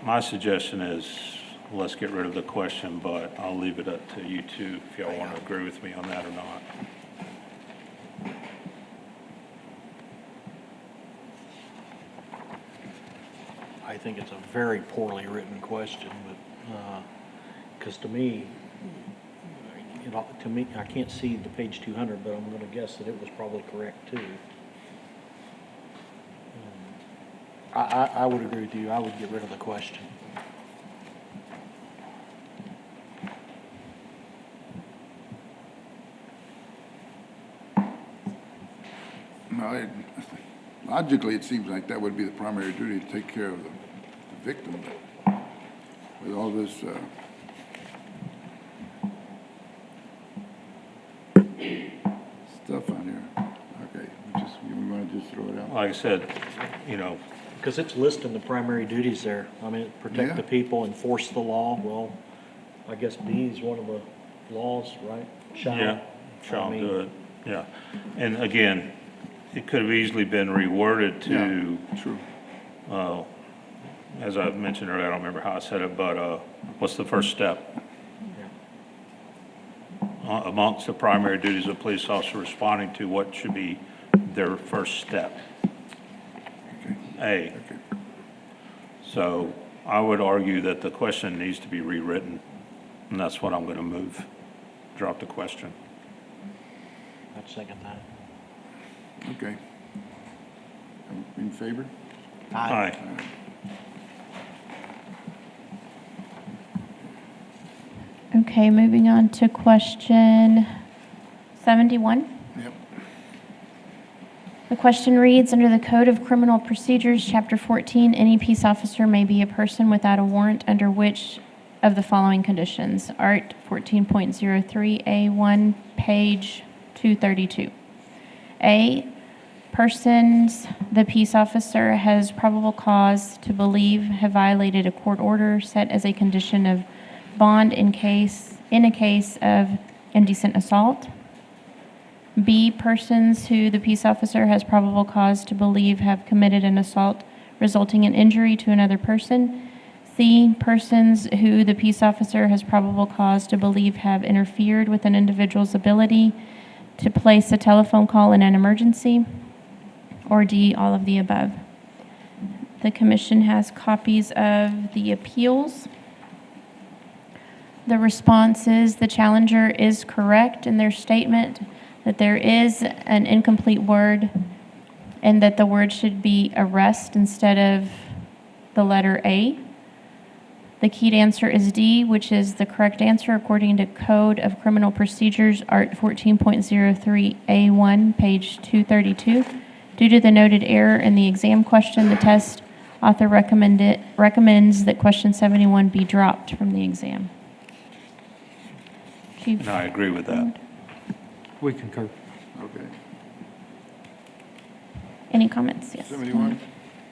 B: my suggestion is, let's get rid of the question, but I'll leave it up to you two if y'all want to agree with me on that or not.
D: I think it's a very poorly written question, but, because to me, I can't see the page 200, but I'm gonna guess that it was probably correct too. I would agree with you. I would get rid of the question.
C: No, logically, it seems like that would be the primary duty, to take care of the victim. But with all this stuff on here, okay, you want to just throw it out?
B: Like I said,
D: Because it's listing the primary duties there. I mean, protect
C: Yeah.
D: the people, enforce the law. Well, I guess B is one of the laws, right?
B: yeah, shall
D: I mean,
B: do it, yeah. And again, it could have easily been reworded to,
C: Yeah, true.
B: as I mentioned earlier, I don't remember how I said it, but what's the first step? amongst the primary duties of a police officer responding to what should be their first step. A. So I would argue that the question needs to be rewritten, and that's what I'm going to move. Drop the question.
D: I'd second that.
C: Okay. In favor?
B: Aye.
A: Okay, moving on to question 71.
C: Yep.
A: The question reads, under the Code of Criminal Procedures, Chapter 14, any peace officer may be a person without a warrant under which of the following conditions? Art 14.03A1, page 232. A, persons the peace officer has probable cause to believe have violated a court order set as a condition of bond in a case of indecent assault. B, persons who the peace officer has probable cause to believe have committed an assault resulting in injury to another person. C, persons who the peace officer has probable cause to believe have interfered with an individual's ability to place a telephone call in an emergency. Or D, all of the above. The commission has copies of the appeals. The response is the challenger is correct in their statement that there is an incomplete word and that the word should be arrest instead of the letter A. The keyed answer is D, which is the correct answer according to Code of Criminal Procedures, Art 14.03A1, page 232. Due to the noted error in the exam question, the test author recommends that question 71 be dropped from the exam. Chief?
B: And I agree with that.
D: We concur.
C: Okay.
A: Any comments? Yes.
C: 71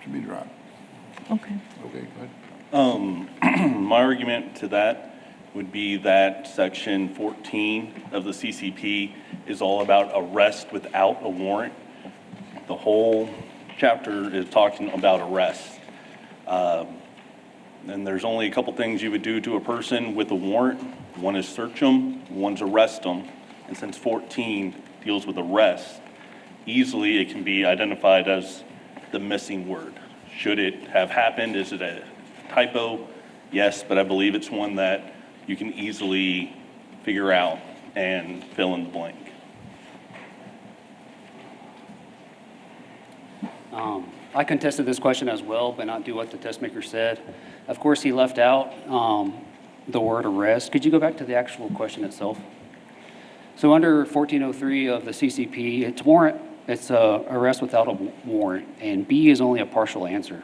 C: should be dropped.
A: Okay.
C: Okay, go ahead.
J: My argument to that would be that section 14 of the CCP is all about arrest without a warrant. The whole chapter is talking about arrest. And there's only a couple things you would do to a person with a warrant. One is search them, one's arrest them. And since 14 deals with arrest, easily it can be identified as the missing word. Should it have happened? Is it a typo? Yes, but I believe it's one that you can easily figure out and fill in the blank.
G: I contested this question as well, but not do what the test maker said. Of course, he left out the word arrest. Could you go back to the actual question itself? So under 1403 of the CCP, it's warrant. It's arrest without a warrant, and B is only a partial answer.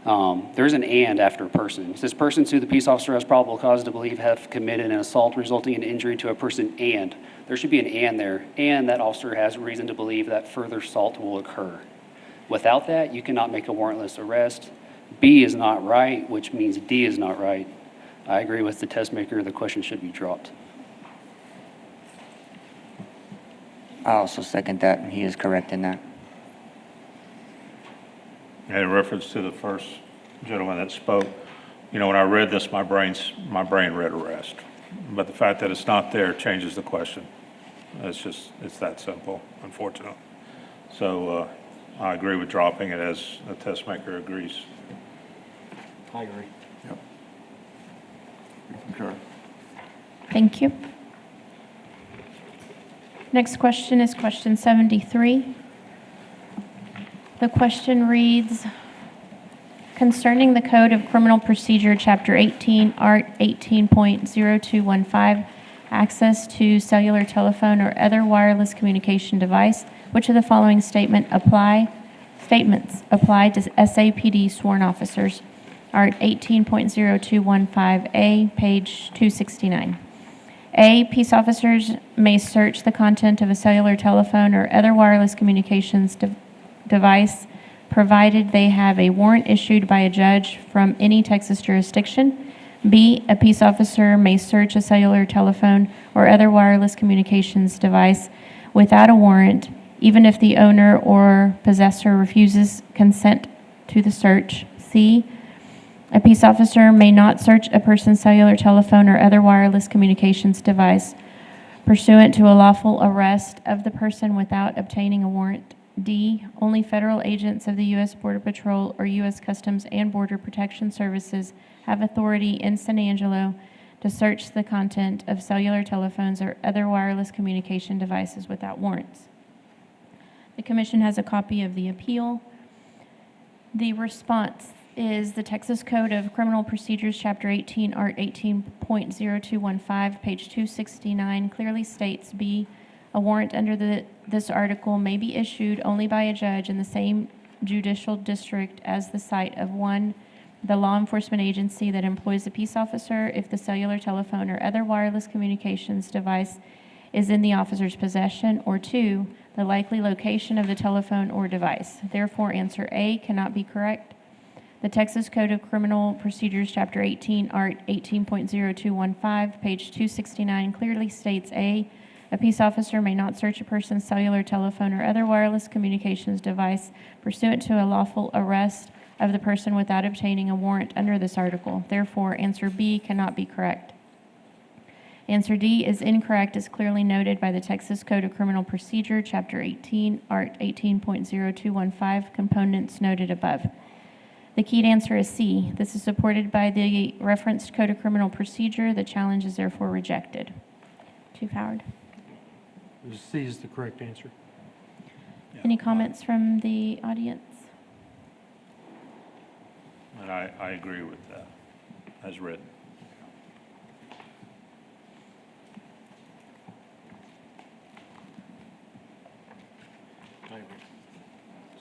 G: There's an and after a person. It says persons who the peace officer has probable cause to believe have committed an assault resulting in injury to a person, and there should be an and there, and that officer has reason to believe that further assault will occur. Without that, you cannot make a warrantless arrest. B is not right, which means D is not right. I agree with the test maker. The question should be dropped.
K: I also second that, and he is correct in that.
B: In reference to the first gentleman that spoke, you know, when I read this, my brain read arrest. But the fact that it's not there changes the question. It's that simple, unfortunately. So I agree with dropping it as the test maker agrees.
D: I agree.
C: Yep. We concur.
A: Thank you. Next question is question 73. The question reads, concerning the Code of Criminal Procedure, Chapter 18, Art 18.0215, access to cellular telephone or other wireless communication device, which of the following statements apply to SAPD sworn officers? Art 18.0215A, page 269. A, peace officers may search the content of a cellular telephone or other wireless communications device, provided they have a warrant issued by a judge from any Texas jurisdiction. B, a peace officer may search a cellular telephone or other wireless communications device without a warrant, even if the owner or possessor refuses consent to the search. C, a peace officer may not search a person's cellular telephone or other wireless communications device, pursuant to a lawful arrest of the person without obtaining a warrant. D, only federal agents of the U.S. Border Patrol or U.S. Customs and Border Protection Services have authority in San Angelo to search the content of cellular telephones or other wireless communication devices without warrants. The commission has a copy of the appeal. The response is the Texas Code of Criminal Procedures, Chapter 18, Art 18.0215, page 269, clearly states, B, a warrant under this article may be issued only by a judge in the same judicial district as the site of 1, the law enforcement agency that employs a peace officer if the cellular telephone or other wireless communications device is in the officer's possession, or 2, the likely location of the telephone or device. Therefore, answer A cannot be correct. The Texas Code of Criminal Procedures, Chapter 18, Art 18.0215, page 269, clearly states, A, a peace officer may not search a person's cellular telephone or other wireless communications device pursuant to a lawful arrest of the person without obtaining a warrant under this article. Therefore, answer B cannot be correct. Answer D is incorrect as clearly noted by the Texas Code of Criminal Procedure, Chapter 18, Art 18.0215, components noted above. The keyed answer is C. This is supported by the referenced Code of Criminal Procedure. The challenge is therefore rejected. Chief Howard.
E: C is the correct answer.
A: Any comments from the audience?
B: And I agree with that, as written.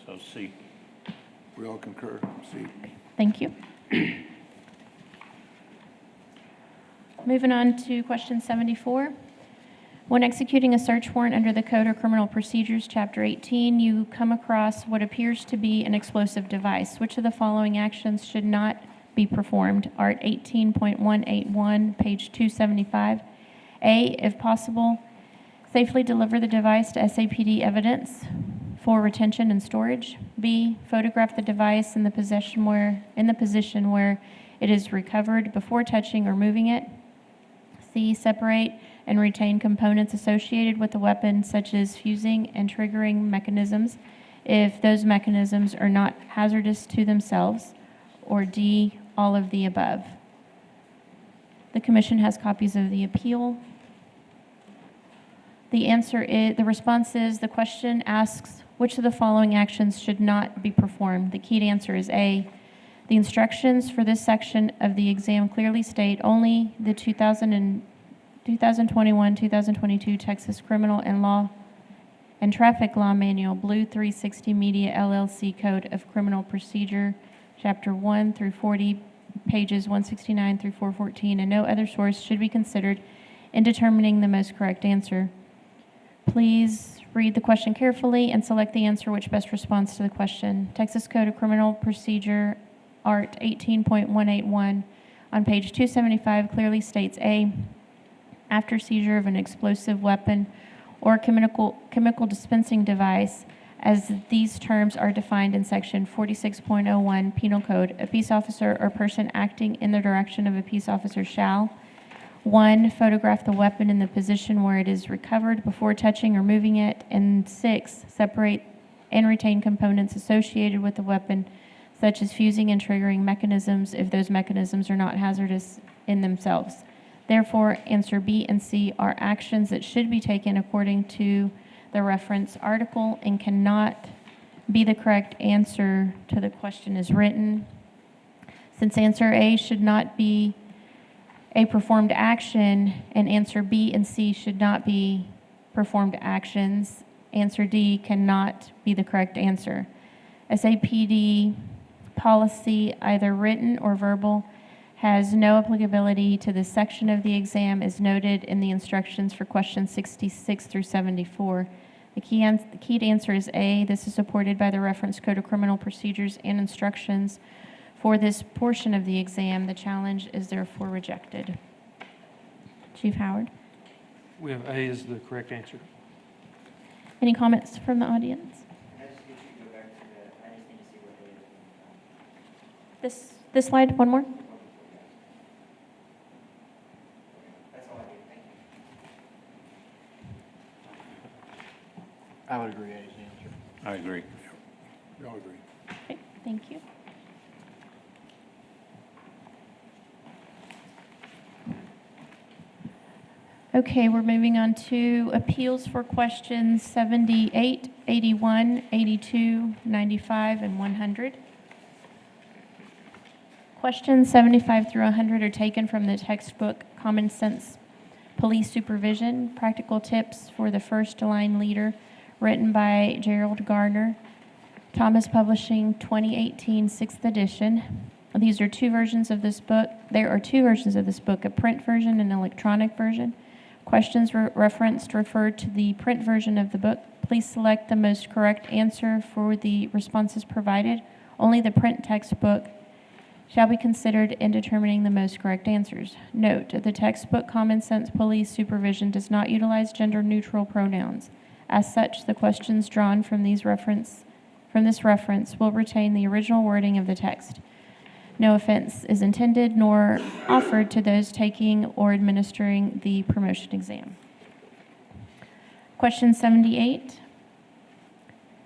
B: So C.
C: We all concur. C.
A: Thank you. Moving on to question 74. When executing a search warrant under the Code of Criminal Procedures, Chapter 18, you come across what appears to be an explosive device. Which of the following actions should not be performed? Art 18.181, page 275. A, if possible, safely deliver the device to SAPD evidence for retention and storage. B, photograph the device in the position where it is recovered before touching or moving it. C, separate and retain components associated with the weapon, such as fusing and triggering mechanisms, if those mechanisms are not hazardous to themselves. Or D, all of the above. The commission has copies of the appeal. The response is, the question asks, which of the following actions should not be performed? The keyed answer is A. The instructions for this section of the exam clearly state only the 2021-2022 Texas Criminal and Law and Traffic Law Manual, Blue 360 Media LLC Code of Criminal Procedure, Chapter 1 through 40, pages 169 through 414, and no other source should be considered in determining the most correct answer. Please read the question carefully and select the answer which best responds to the question. Texas Code of Criminal Procedure, Art 18.181, on page 275 clearly states, A, after seizure of an explosive weapon or chemical dispensing device, as these terms are defined in Section 46.01 Penal Code, a peace officer or person acting in the direction of a peace officer shall, 1, photograph the weapon in the position where it is recovered before touching or moving it, and 6, separate and retain components associated with the weapon, such as fusing and triggering mechanisms, if those mechanisms are not hazardous in themselves. Therefore, answer B and C are actions that should be taken according to the reference article and cannot be the correct answer to the question as written. Since answer A should not be a performed action and answer B and C should not be performed actions, answer D cannot be the correct answer. SAPD policy, either written or verbal, has no applicability to this section of the exam as noted in the instructions for questions 66 through 74. The keyed answer is A. This is supported by the reference Code of Criminal Procedures and instructions for this portion of the exam. The challenge is therefore rejected. Chief Howard.
E: We have A is the correct answer.
A: Any comments from the audience?
H: I just need you to go back to I just need to see what it is.
A: This slide, one more.
H: That's all I need, thank you.
D: I would agree A's answer.
B: I agree.
C: We all agree.
A: Okay, thank you. Okay, we're moving on to appeals for questions 78, 81, 82, 95, and 100. Questions 75 through 100 are taken from the textbook Common Sense Police Supervision, Practical Tips for the First Line Leader, written by Gerald Gardner, Thomas Publishing, 2018, 6th edition. These are two versions of this book. There are two versions of this book, a print version and an electronic version. Questions referred to the print version of the book. Please select the most correct answer for the responses provided. Only the print textbook shall be considered in determining the most correct answers. Note, the textbook Common Sense Police Supervision does not utilize gender-neutral pronouns. As such, the questions drawn from this reference will retain the original wording of the text. No offense is intended nor offered to those taking or administering the promotion exam. Question 78.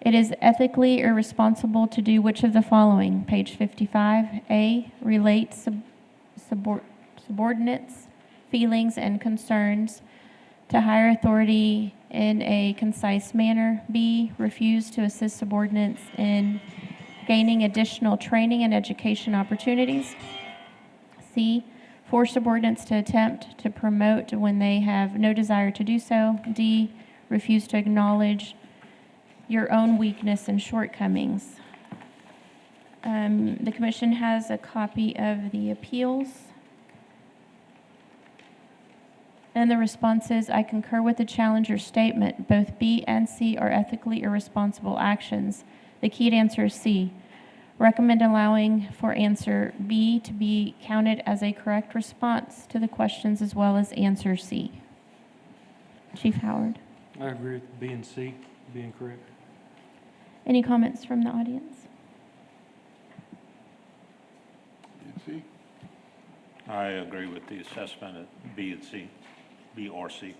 A: It is ethically irresponsible to do which of the following? Page 55. A, relate subordinates' feelings and concerns to higher authority in a concise manner. B, refuse to assist subordinates in gaining additional training and education opportunities. C, force subordinates to attempt to promote when they have no desire to do so. D, refuse to acknowledge your own weakness and shortcomings. The commission has a copy of the appeals. And the response is, I concur with the challenger's statement. Both B and C are ethically irresponsible actions. The keyed answer is C. Recommend allowing for answer B to be counted as a correct response to the questions as well as answer C. Chief Howard.
E: I agree with B and C being correct.
A: Any comments from the audience?
C: C?
B: I agree with the assessment at B and C, B or C.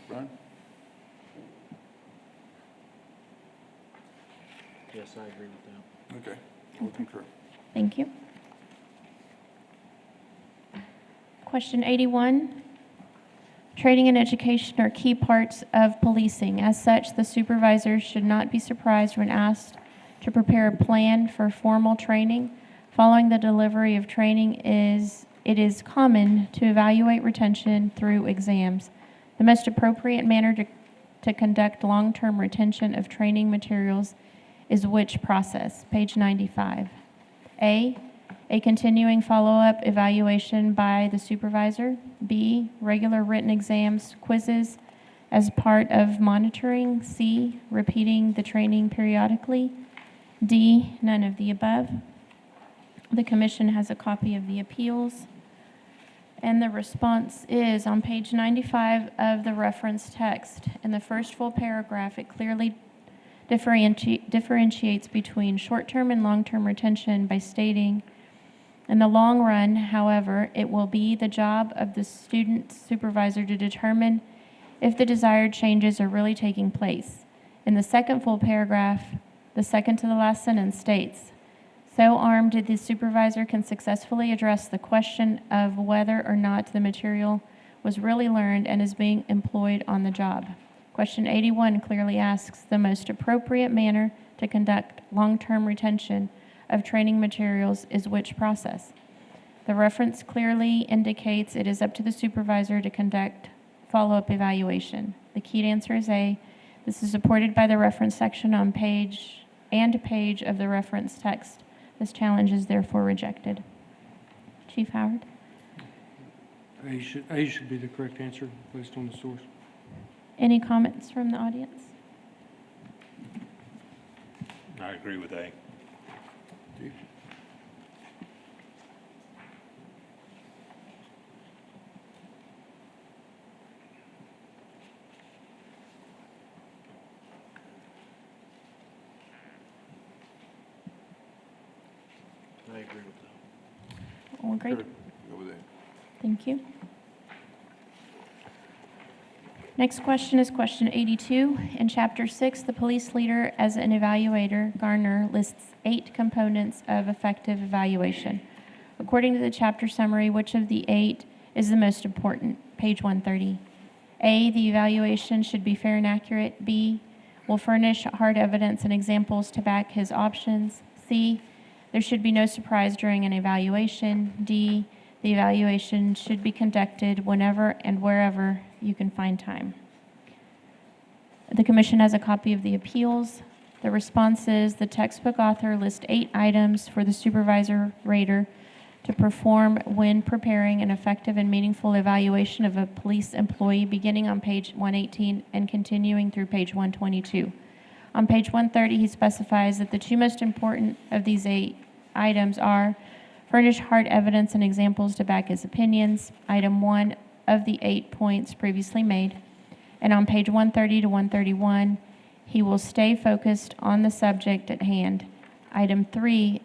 C: Brian?
D: Yes, I agree with that.
C: Okay, we'll concur.
A: Thank you. Question 81. Training and education are key parts of policing. As such, the supervisor should not be surprised when asked to prepare a plan for formal training. Following the delivery of training, it is common to evaluate retention through exams. The most appropriate manner to conduct long-term retention of training materials is which process? Page 95. A continuing follow-up evaluation by the supervisor. B, regular written exams, quizzes as part of monitoring. C, repeating the training periodically. D, none of the above. The commission has a copy of the appeals. And the response is on page 95 of the reference text. In the first full paragraph, it clearly differentiates between short-term and long-term retention by stating, in the long run, however, it will be the job of the student supervisor to determine if the desired changes are really taking place. In the second full paragraph, the second to the last sentence states, so armed, the supervisor can successfully address the question of whether or not the material was really learned and is being employed on the job. Question 81 clearly asks the most appropriate manner to conduct long-term retention of training materials is which process? The reference clearly indicates it is up to the supervisor to conduct follow-up evaluation. The keyed answer is A. This is supported by the reference section on page of the reference text. This challenge is therefore rejected. Chief Howard?
E: A should be the correct answer based on the source.
A: Any comments from the audience?
B: I agree with A.
C: D?
D: I agree with that.
A: All agreed.
C: Go with A.
A: Thank you. Next question is question 82. In Chapter 6, the police leader as an evaluator, Garner, lists 8 components of effective evaluation. According to the chapter summary, which of the 8 is the most important? Page 130. A, the evaluation should be fair and accurate. B, will furnish hard evidence and examples to back his options. C, there should be no surprise during an evaluation. D, the evaluation should be conducted whenever and wherever you can find time. The commission has a copy of the appeals. The response is the textbook author lists 8 items for the supervisor rater to perform when preparing an effective and meaningful evaluation of a police employee beginning on page 118 and continuing through page 122. On page 130, he specifies that the 2 most important of these 8 items are furnish hard evidence and examples to back his opinions, item 1 of the 8 points previously made. And on page 130 to 131, he will stay focused on the subject at hand, item 3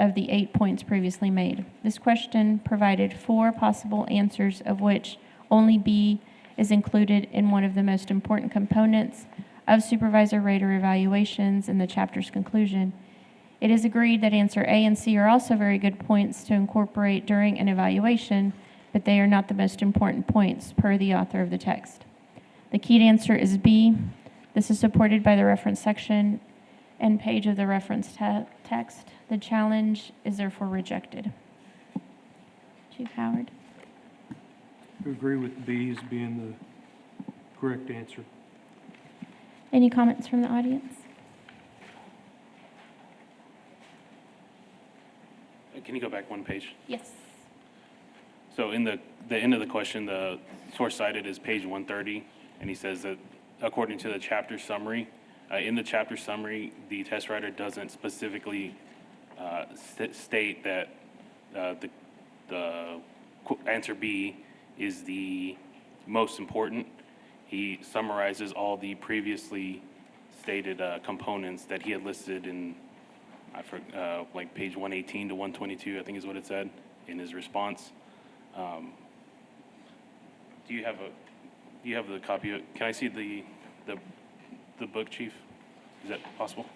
A: of the 8 points previously made. This question provided 4 possible answers, of which only B is included in one of the most important components of supervisor rater evaluations in the chapter's conclusion. It is agreed that answer A and C are also very good points to incorporate during an evaluation, but they are not the most important points per the author of the text. The key answer is B. This is supported by the reference section and page of the reference text. The challenge is therefore rejected. Chief Howard.
E: I agree with B as being the correct answer.
A: Any comments from the audience?
L: Can you go back one page?
A: Yes.
L: So in the end of the question, the source cited is page 130, and he says that according to the chapter summary, in the chapter summary, the test writer doesn't specifically state that the answer B is the most important. He summarizes all the previously stated components that he had listed in, like page 118 to 122, I think is what it said in his response. Do you have the copy of, can I see the book, Chief? Is that possible?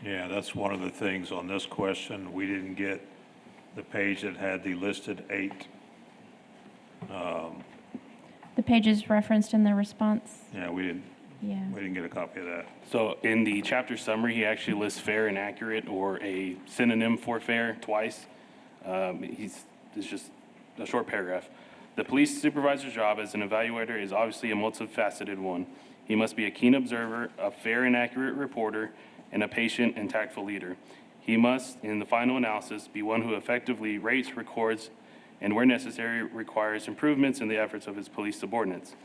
B: Yeah, that's one of the things on this question. We didn't get the page that had the listed 8.
A: The page is referenced in the response.
B: Yeah, we didn't get a copy of that.
L: So in the chapter summary, he actually lists fair and accurate, or a synonym for fair, twice. It's just a short paragraph. The police supervisor's job as an evaluator is obviously a multifaceted one. He must be a keen observer, a fair and accurate reporter, and a patient and tactful leader. He must, in the final analysis, be one who effectively rates, records, and where necessary, requires improvements in the efforts of his police subordinates.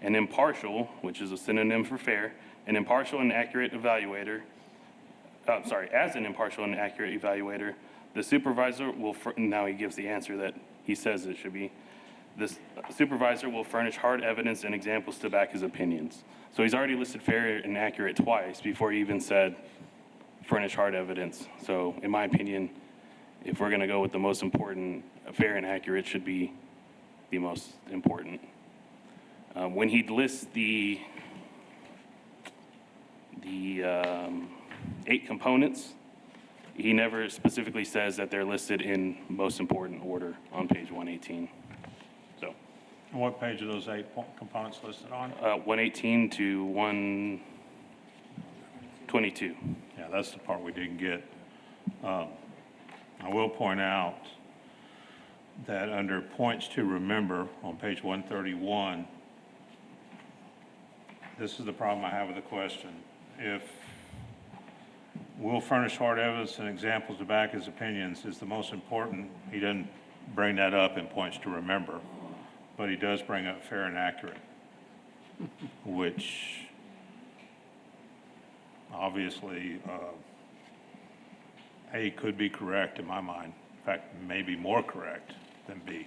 L: An impartial, which is a synonym for fair, an impartial and accurate evaluator, as an impartial and accurate evaluator, the supervisor will, now he gives the answer that he says it should be, this supervisor will furnish hard evidence and examples to back his opinions. So he's already listed fair and accurate twice before he even said furnish hard evidence. So in my opinion, if we're gonna go with the most important, fair and accurate should be the most important. When he lists the 8 components, he never specifically says that they're listed in most important order on page 118. So,
B: And what page are those 8 components listed on?
L: 118 to 122.
B: Yeah, that's the part we didn't get. I will point out that under points to remember on page 131, this is the problem I have with the question. If will furnish hard evidence and examples to back his opinions is the most important, he doesn't bring that up in points to remember, but he does bring up fair and accurate, which obviously A could be correct in my mind. In fact, maybe more correct than B.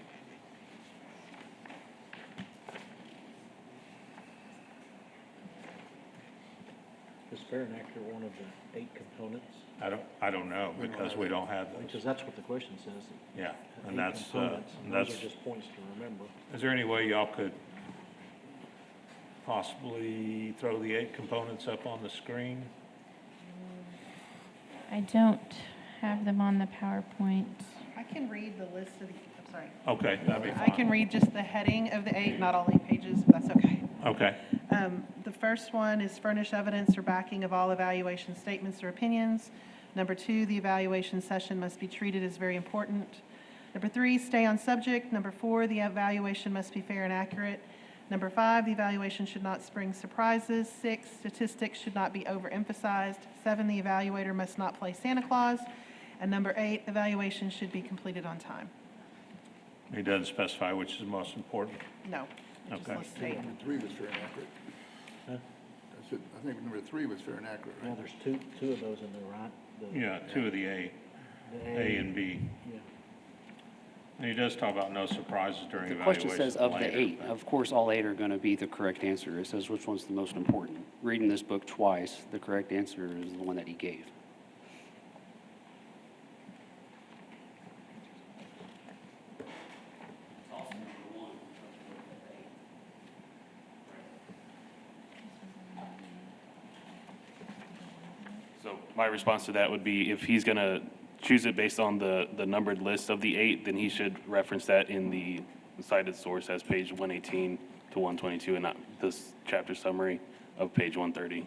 D: Is fair and accurate one of the 8 components?
B: I don't know, because we don't have
D: Because
B: those.
D: that's what the question says.
B: Yeah, and
D: 8
B: that's,
D: components, and
B: that's,
D: those are just points to remember.
B: is there any way y'all could possibly throw the 8 components up on the screen?
A: I don't have them on the PowerPoint.
F: I can read the list of the, I'm sorry.
B: Okay, that'd be fine.
F: I can read just the heading of the 8, not all 8 pages, if that's okay.
B: Okay,
F: The first one is furnish evidence or backing of all evaluation statements or opinions. Number 2, the evaluation session must be treated as very important. Number 3, stay on subject. Number 4, the evaluation must be fair and accurate. Number 5, the evaluation should not spring surprises. 6, statistics should not be overemphasized. 7, the evaluator must not play Santa Claus. And number 8, evaluation should be completed on time.
B: he doesn't specify which is most important.
F: No, it just
B: Okay.
F: lists 8.
C: Number 3 was fair and accurate.
D: Huh?
C: That's it. I think number 3 was fair and accurate,
D: Yeah,
C: right?
D: there's two of those in there, right? The-
B: Yeah, 2 of the A,
D: the
B: A and B.
D: Yeah.
B: And he does talk about no surprises during
G: The
B: evaluation.
G: question says of the
B: later,
G: 8.
B: but-
G: Of course, all 8 are going to be the correct answer. It says which one's the most important. Reading this book twice, the correct answer is the one that he gave.
L: So my response to that would be if he's going to choose it based on the numbered list of the 8, then he should reference that in the cited source as page 118 to 122 and not this chapter summary of page 130.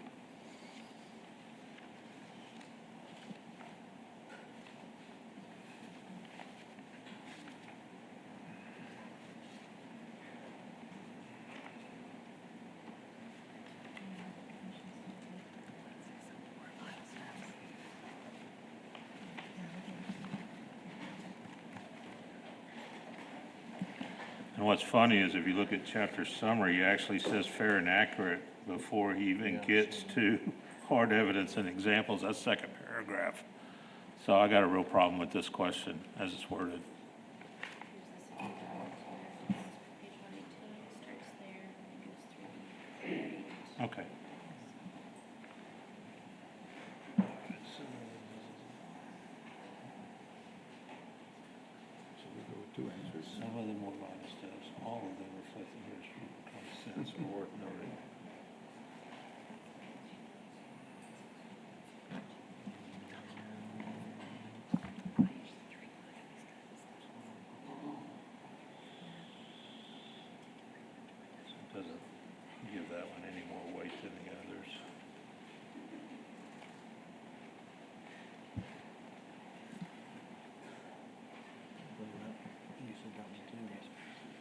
B: And what's funny is if you look at chapter summary, he actually says fair and accurate before he even gets to hard evidence and examples. That's second paragraph. So I got a real problem with this question as it's worded. Okay.
C: So we go with 2 answers.
B: Some of them were minor steps, all of them reflect the history, common sense, or worth noting. It doesn't give that one any more weight than the others.
D: You said that one too, right?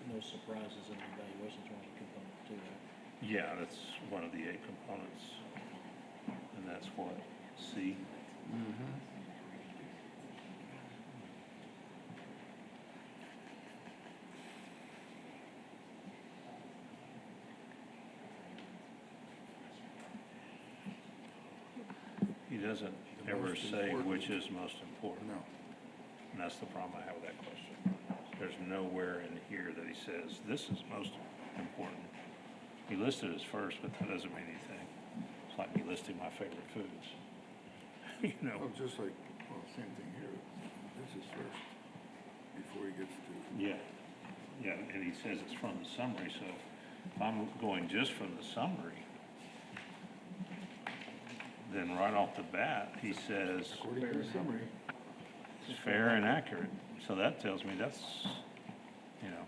D: No surprises in the evaluations are one component too, right?
B: Yeah, that's one of the 8 components. And that's what, C? He doesn't
C: The
B: ever
C: most
B: say
C: important.
B: which is most important.
C: No.
B: And that's the problem I have with that question. There's nowhere in here that he says, this is most important. He listed as first, but that doesn't mean anything. It's like me listing my favorite foods. You know,
C: Well, just like, well, same thing here. This is first, before he gets to,
B: yeah, yeah, and he says it's from the summary, so if I'm going just from the summary, then right off the bat, he says
C: according to the summary.
B: it's fair and accurate. So that tells me that's, you know.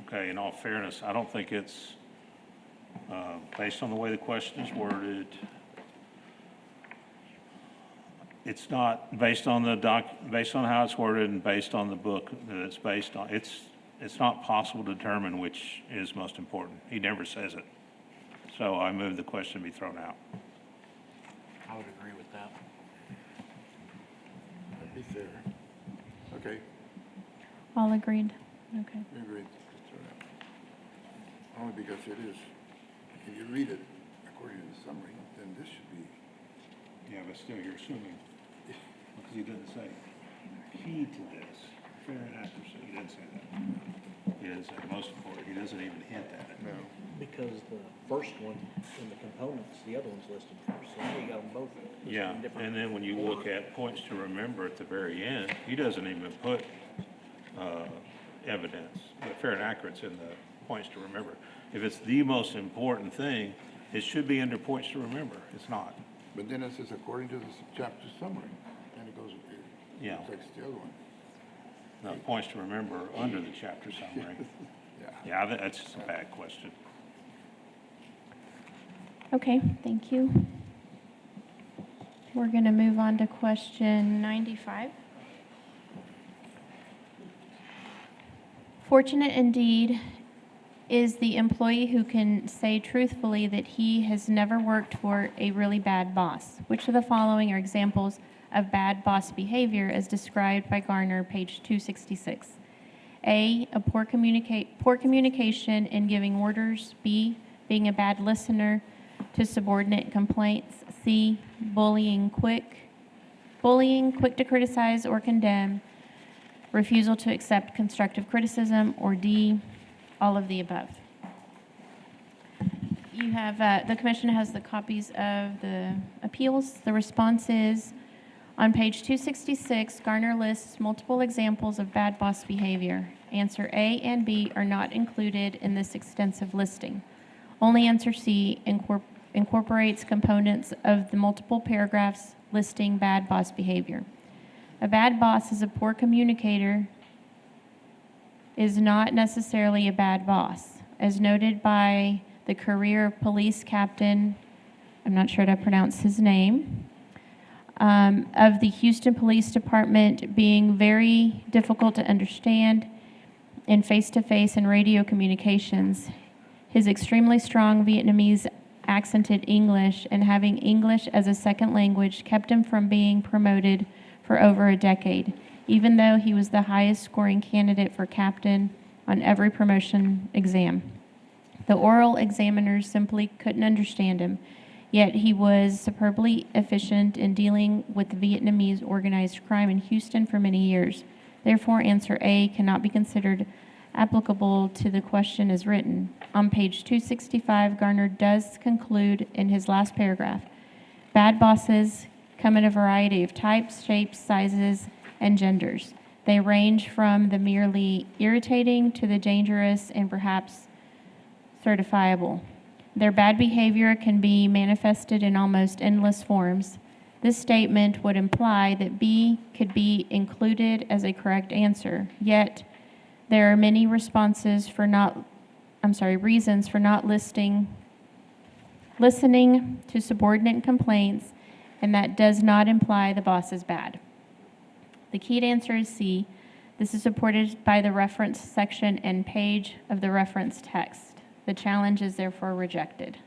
B: Okay, in all fairness, I don't think it's, based on the way the question is worded, it's not based on based on how it's worded and based on the book that it's based on. It's not possible to determine which is most important. He never says it. So I move the question be thrown out.
D: I would agree with that.
C: That'd be fair. Okay,
A: All agreed? Okay.
C: we agreed. Just throw it out. Only because it is, if you read it according to the summary, then this should be,
B: Yeah, but still, you're assuming, because he didn't say key to this, fair and accuracy. He didn't say that. He didn't say most important. He doesn't even hint at it.
C: no.
D: Because the first one in the components, the other one's listed first, so now you got them both listed
B: Yeah,
D: in different.
B: and then when you look at points to remember at the very end, he doesn't even put evidence, but fair and accurate's in the points to remember. If it's the most important thing, it should be under points to remember. It's not.
C: But then it says according to the chapter summary, and it goes,
B: Yeah.
C: looks like it's the other one.
B: No, points to remember under the chapter summary.
C: Yeah.
B: Yeah, that's just a bad question.
A: Okay, thank you. We're going to move on to question 95. Fortunate indeed is the employee who can say truthfully that he has never worked for a really bad boss. Which of the following are examples of bad boss behavior as described by Garner, page 266? A, poor communication in giving orders. B, being a bad listener to subordinate complaints. C, bullying, quick to criticize or condemn, refusal to accept constructive criticism, or D, all of the above. You have, the commission has the copies of the appeals. The response is, on page 266, Garner lists multiple examples of bad boss behavior. Answer A and B are not included in this extensive listing. Only answer C incorporates components of the multiple paragraphs listing bad boss behavior. A bad boss is a poor communicator, is not necessarily a bad boss. As noted by the career police captain, I'm not sure how to pronounce his name, of the Houston Police Department being very difficult to understand in face-to-face and radio communications. His extremely strong Vietnamese accented English and having English as a second language kept him from being promoted for over a decade, even though he was the highest scoring candidate for captain on every promotion exam. The oral examiners simply couldn't understand him, yet he was superbly efficient in dealing with Vietnamese organized crime in Houston for many years. Therefore, answer A cannot be considered applicable to the question as written. On page 265, Garner does conclude in his last paragraph, bad bosses come in a variety of types, shapes, sizes, and genders. They range from the merely irritating to the dangerous and perhaps certifiable. Their bad behavior can be manifested in almost endless forms. This statement would imply that B could be included as a correct answer, yet there are many reasons for not listening to subordinate complaints, and that does not imply the boss is bad. The key answer is C. This is supported by the reference section and page of the reference text. The challenge is therefore rejected.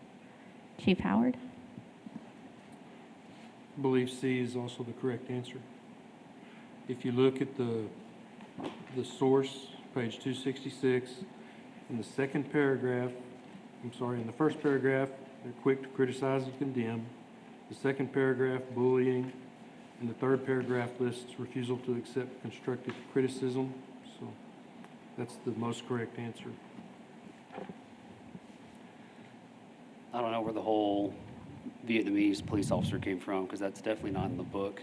A: Chief Howard?
E: I believe C is also the correct answer. If you look at the source, page 266, in the second paragraph, in the first paragraph, they're quick to criticize and condemn. The second paragraph, bullying. And the third paragraph lists refusal to accept constructive criticism. So that's the most correct answer.
G: I don't know where the whole Vietnamese police officer came from, because that's definitely not in the book.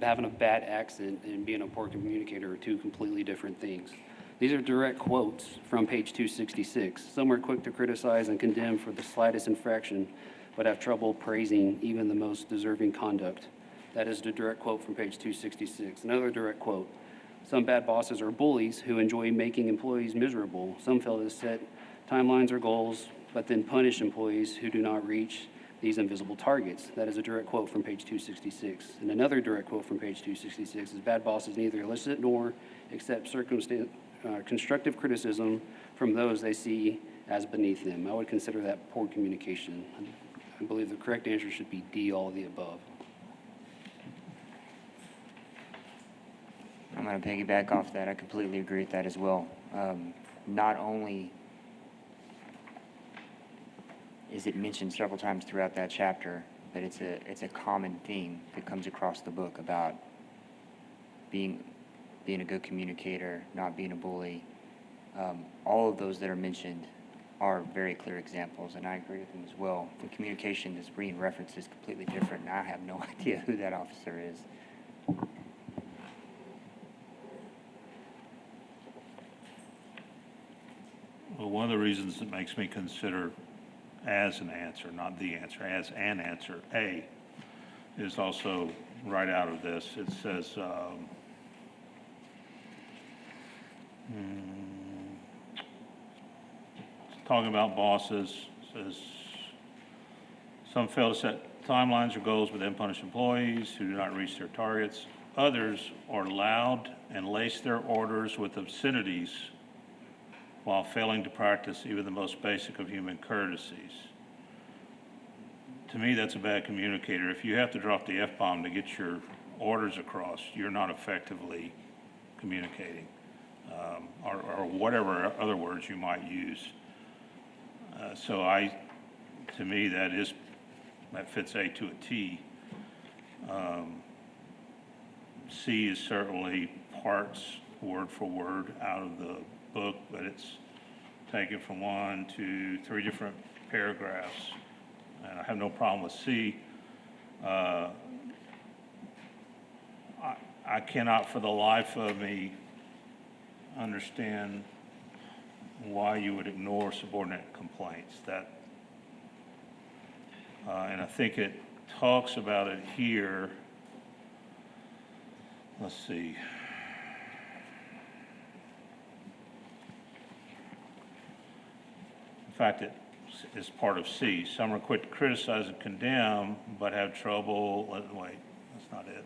G: Having a bad accent and being a poor communicator are two completely different things. These are direct quotes from page 266. Some are quick to criticize and condemn for the slightest infraction, but have trouble praising even the most deserving conduct. That is the direct quote from page 266. Another direct quote. Some bad bosses are bullies who enjoy making employees miserable. Some fail to set timelines or goals, but then punish employees who do not reach these invisible targets. That is a direct quote from page 266. And another direct quote from page 266 is bad bosses neither elicit nor accept constructive criticism from those they see as beneath them. I would consider that poor communication. I believe the correct answer should be D, all of the above.
I: I'm going to piggyback off that. I completely agree with that as well. Not only is it mentioned several times throughout that chapter, but it's a common theme that comes across the book about being a good communicator, not being a bully. All of those that are mentioned
K: are very clear examples, and I agree with him as well. The communication is reading references completely different, and I have no idea who that officer is.
B: Well, one of the reasons it makes me consider as an answer, not the answer, as an answer, A, is also right out of this. It says, talking about bosses, says, some fail to set timelines or goals with unpunished employees who do not reach their targets. Others are loud and lace their orders with obscenities while failing to practice even the most basic of human courtesies. To me, that's a bad communicator. If you have to drop the F-bomb to get your orders across, you're not effectively communicating, or whatever other words you might use. To me, that fits A to a T. C is certainly parts, word for word, out of the book, but it's taken from 1, 2, 3 different paragraphs. And I have no problem with C. I cannot for the life of me understand why you would ignore subordinate complaints. And I think it talks about it here. Let's see. In fact, it is part of C. Some are quick to criticize and condemn, but have trouble. Wait, that's not it.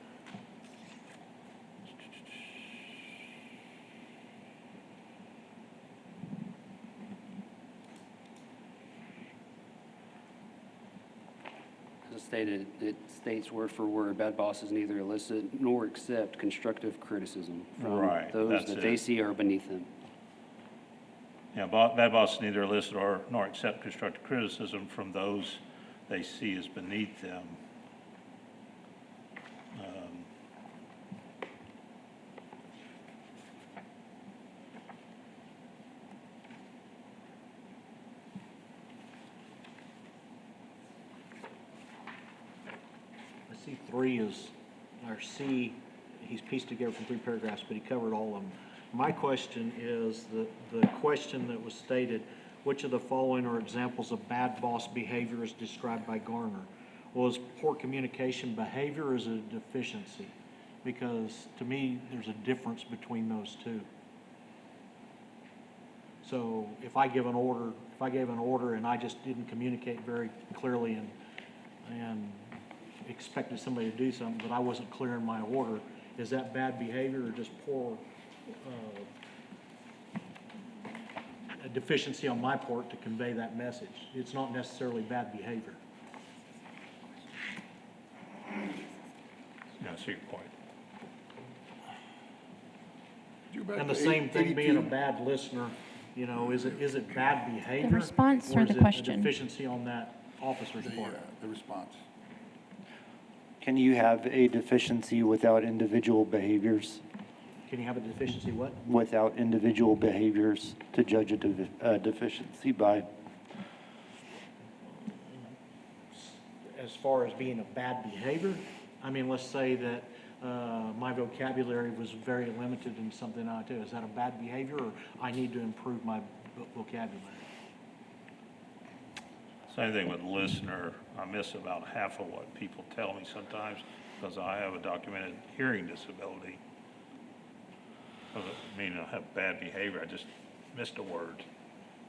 G: As stated, it states word for word, bad bosses neither elicit nor accept constructive criticism from
B: Right,
G: those
B: that's
G: that they
B: it.
G: see are beneath them.
B: Yeah, bad bosses neither elicit nor accept constructive criticism from those they see as beneath them.
D: I see 3 is, or C, he's pieced together from 3 paragraphs, but he covered all of them. My question is, the question that was stated, which of the following are examples of bad boss behavior as described by Garner? Well, is poor communication behavior or is it a deficiency? Because to me, there's a difference between those two. So if I gave an order and I just didn't communicate very clearly and expected somebody to do something, but I wasn't clear in my order, is that bad behavior or just poor, a deficiency on my part to convey that message? It's not necessarily bad behavior.
B: Yeah, I see your point.
D: And the same thing being a bad listener, you know, is it bad behavior?
A: The response or the
D: Or is
A: question?
D: it a deficiency on that officer's part?
C: The response.
M: Can you have a deficiency without individual behaviors?
D: Can you have a deficiency what?
M: Without individual behaviors to judge a deficiency by?
D: As far as being a bad behavior, I mean, let's say that my vocabulary was very limited in something I do. Is that a bad behavior, or I need to improve my vocabulary?
B: Same thing with listener. I miss about half of what people tell me sometimes because I have a documented hearing disability. Doesn't mean I have bad behavior. I just missed a word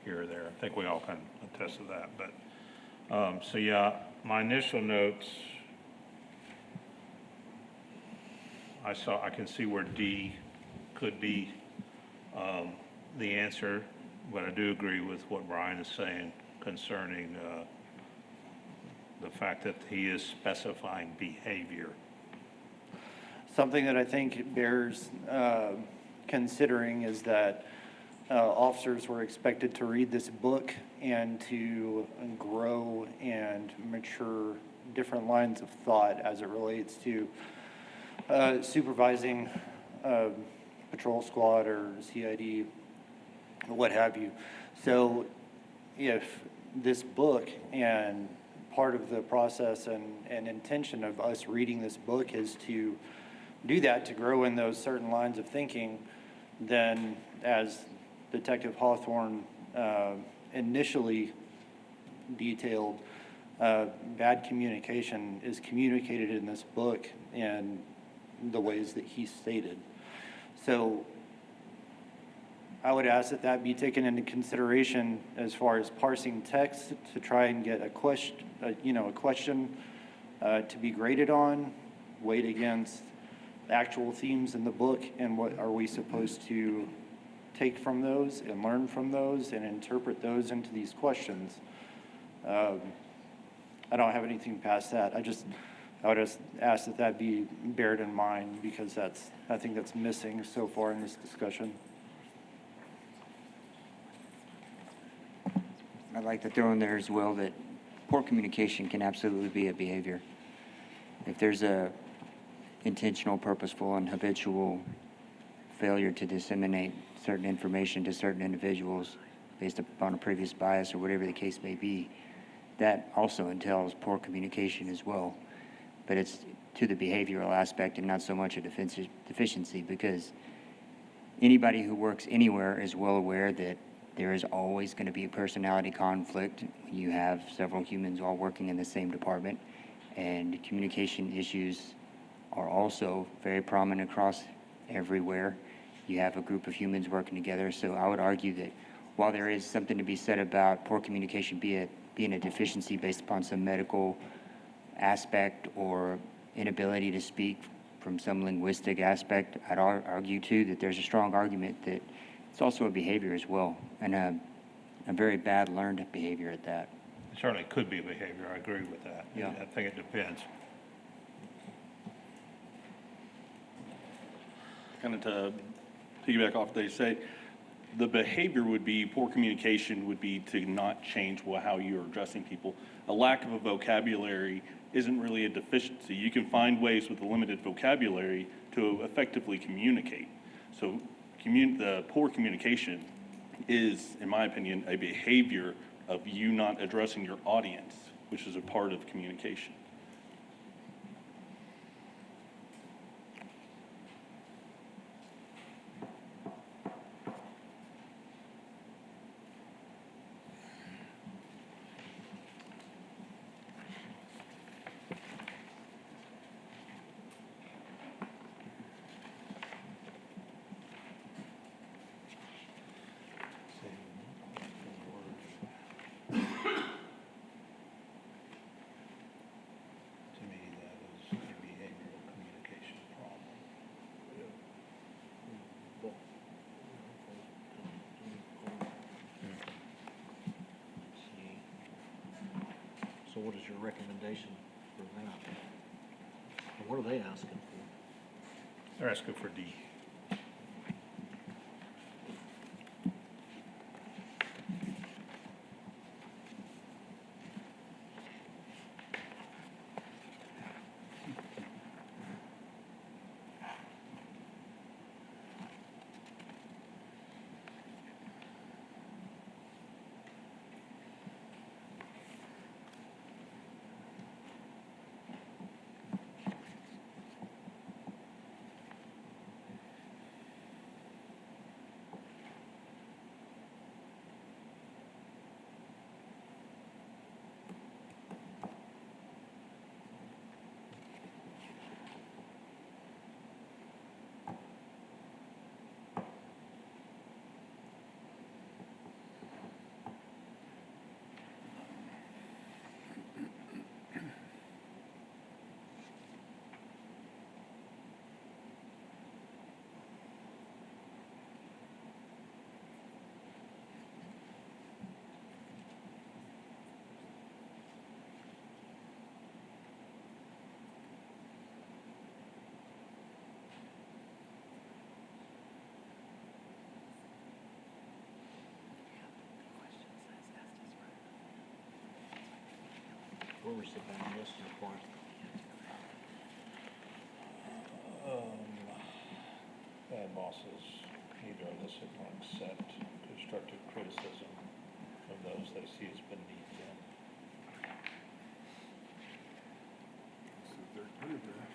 B: here or there. I think we all can attest to that. But so yeah, my initial notes, I can see where D could be the answer, but I do agree with what Brian is saying concerning the fact that he is specifying behavior.
M: Something that I think bears considering is that officers were expected to read this book and to grow and mature different lines of thought as it relates to supervising patrol squad or CID, what have you. So if this book and part of the process and intention of us reading this book is to do that, to grow in those certain lines of thinking, then as Detective Hawthorne initially detailed, bad communication is communicated in this book in the ways that he stated. So I would ask that that be taken into consideration as far as parsing text to try and get a question to be graded on, weighed against actual themes in the book, and what are we supposed to take from those and learn from those and interpret those into these questions. I don't have anything past that. I would just ask that that be bared in mind, because I think that's missing so far in this discussion.
K: I'd like to throw in there as well that poor communication can absolutely be a behavior. If there's a intentional, purposeful, and habitual failure to disseminate certain information to certain individuals based upon a previous bias or whatever the case may be, that also entails poor communication as well. But it's to the behavioral aspect and not so much a deficiency, because anybody who works anywhere is well aware that there is always going to be a personality conflict when you have several humans all working in the same department, and communication issues are also very prominent across everywhere. You have a group of humans working together, so I would argue that while there is something to be said about poor communication being a deficiency based upon some medical aspect or inability to speak from some linguistic aspect, I'd argue too that there's a strong argument that it's also a behavior as well, and a very bad learned behavior at that.
B: It certainly could be a behavior, I agree with that.
K: Yeah.
B: I think it depends.
J: Kind of to piggyback off what they say, the behavior would be, poor communication would be to not change how you're addressing people. A lack of a vocabulary isn't really a deficiency. You can find ways with a limited vocabulary to effectively communicate. So the poor communication is, in my opinion, a behavior of you not addressing your audience, which is a part of communication.
B: To me, that is a behavioral communication problem.
D: So what is your recommendation for that? And what are they asking for?
B: They're asking for D.
D: Where was the bad list report?
B: Bad bosses either elicit or accept constructive criticism of those they see as beneath them.
C: It's the third paragraph.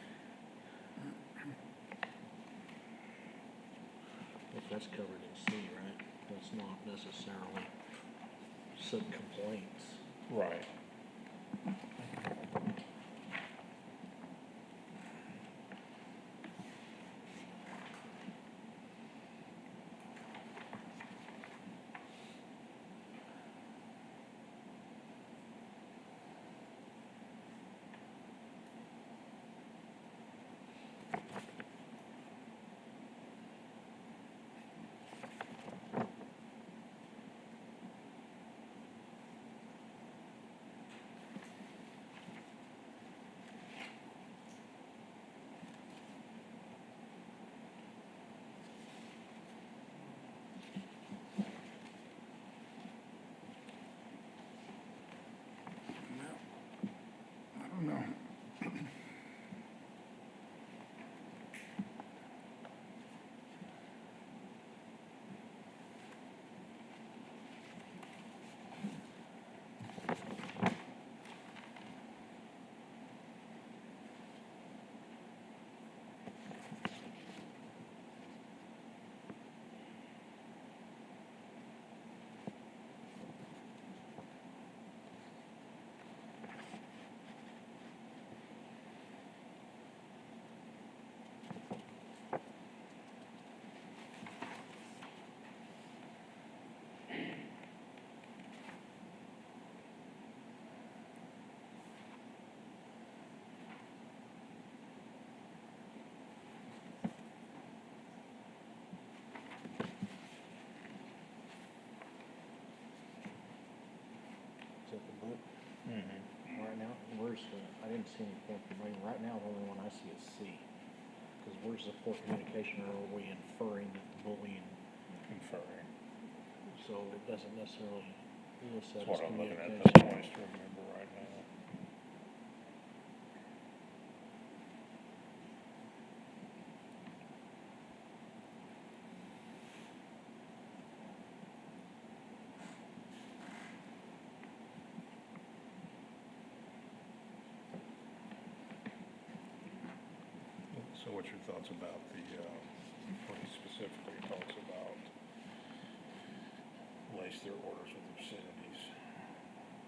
D: If that's covered in C, right? That's not necessarily sub-complaints.
B: Right.
C: I don't know.
D: Is that the book? Right now, where's the, I didn't see any poor communication. Right now, the only one I see is C. Because where's the poor communication, or are we inferring that bullying?
B: Inferring.
D: So it doesn't necessarily list that
B: That's
D: as
B: what I'm looking at
D: communication.
B: this place to remember right now. So what's your thoughts about the, what he specifically talks about, lace their orders with obscenities?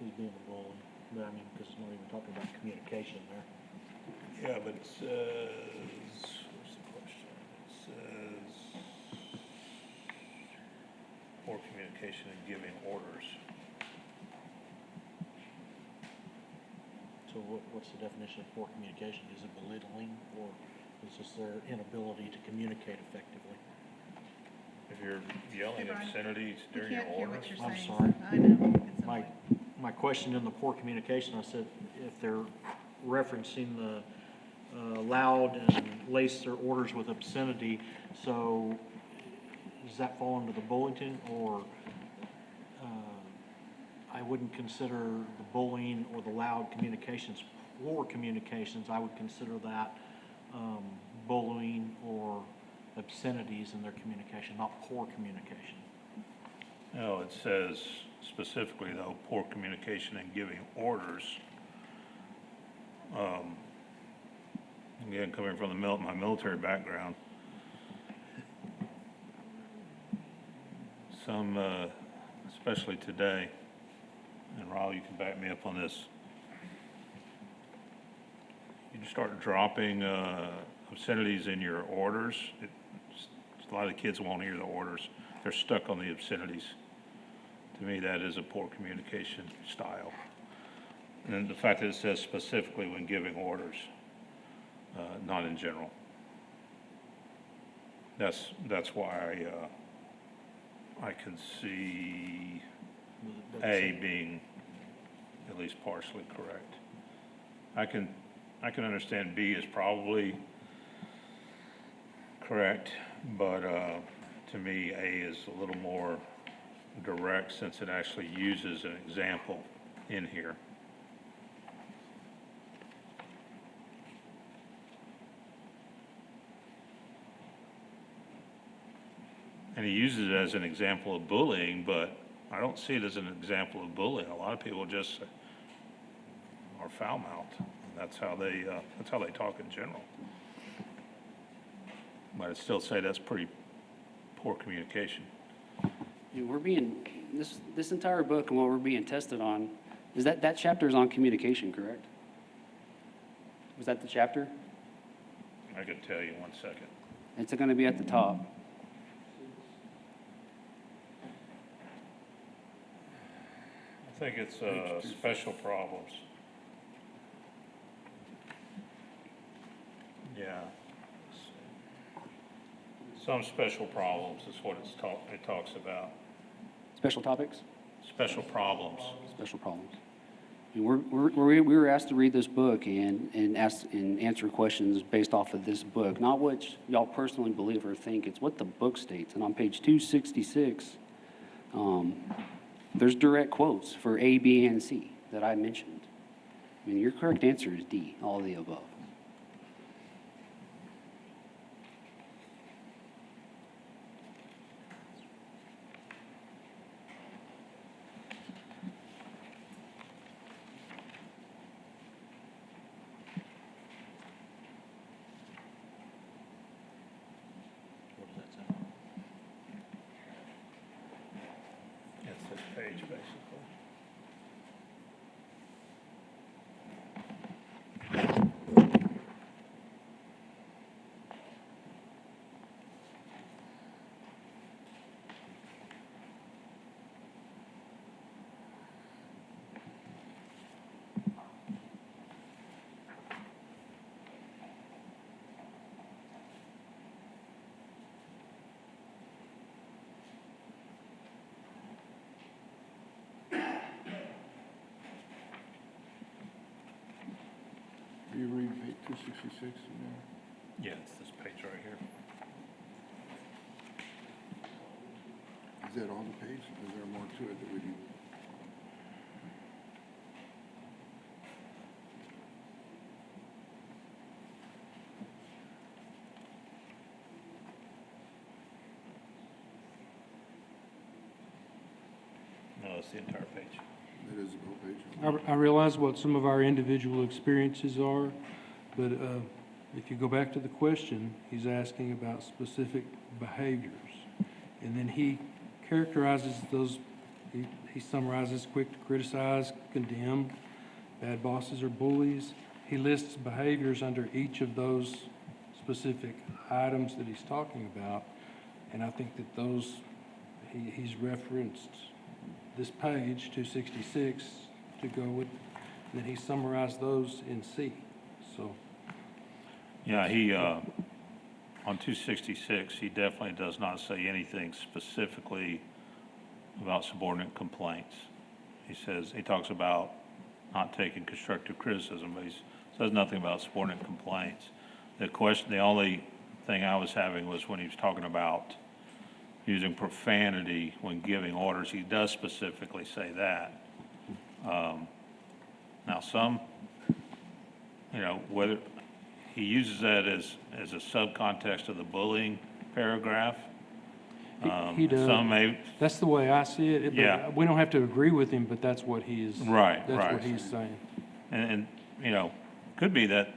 D: He's being a bully, but I mean, because it's not even talking about communication there.
B: Yeah, but it says, where's the question? It says, poor communication and giving orders.
D: So what's the definition of poor communication? Is it belittling, or is this their inability to communicate effectively?
B: If you're yelling
F: Hey, Brian,
B: obscenities
F: We
B: during your
F: can't hear what
B: orders.
F: you're
D: I'm
F: saying.
D: sorry.
F: I know. It's
D: My,
F: annoying.
D: my question in the poor communication, I said, if they're referencing the loud and lace their orders with obscenity, so does that fall under the bulletin, or I wouldn't consider the bullying or the loud communications poor communications. I would consider that bullying or obscenities in their communication, not poor communication.
B: No, it says specifically though, poor communication and giving orders. Again, coming from my military background, some, especially today, and Raul, you can back me up on this. You just start dropping obscenities in your orders. A lot of kids won't hear the orders. They're stuck on the obscenities. To me, that is a poor communication style. And the fact that it says specifically when giving orders, not in general. That's why I can see A being at least partially correct. I can understand B is probably correct, but to me, A is a little more direct since it actually uses an example in here. And he uses it as an example of bullying, but I don't see it as an example of bullying. A lot of people just are foul-mouthed. That's how they talk in general. But I'd still say that's pretty poor communication.
G: We're being, this entire book and what we're being tested on, is that chapter is on communication, correct? Was that the chapter?
B: I could tell you, 1 second.
G: It's going to be at the top.
B: I think it's special problems. Yeah. Some special problems is what it talks about.
G: Special topics?
B: Special problems.
G: Special problems. And we were asked to read this book and answer questions based off of this book, not what y'all personally believe or think. It's what the book states. And on page 266, there's direct quotes for A, B, and C that I mentioned. I mean, your correct answer is D, all of the above.
D: What does that say?
B: It's this page, basically.
C: Are you reading page 266 in there?
B: Yeah, it's this page right here.
C: Is that all the page? Is there more to it that we need?
B: No, it's the entire page.
C: That is the whole page.
E: I realize what some of our individual experiences are, but if you go back to the question, he's asking about specific behaviors. And then he characterizes those, he summarizes quick to criticize, condemn, bad bosses or bullies. He lists behaviors under each of those specific items that he's talking about. And I think that those, he's referenced this page, 266, to go with, and then he summarized those in C, so.
B: Yeah, he, on 266, he definitely does not say anything specifically about subordinate complaints. He says, he talks about not taking constructive criticism, but he says nothing about subordinate complaints. The only thing I was having was when he was talking about using profanity when giving orders. He does specifically say that. Now, some, whether he uses that as a subcontext of the bullying paragraph.
E: He does.
B: Some may,
E: That's the way I see it.
B: Yeah.
E: We don't have to agree with him, but that's what he is.
B: Right,
E: That's
B: right.
E: what he's saying.
B: and could be that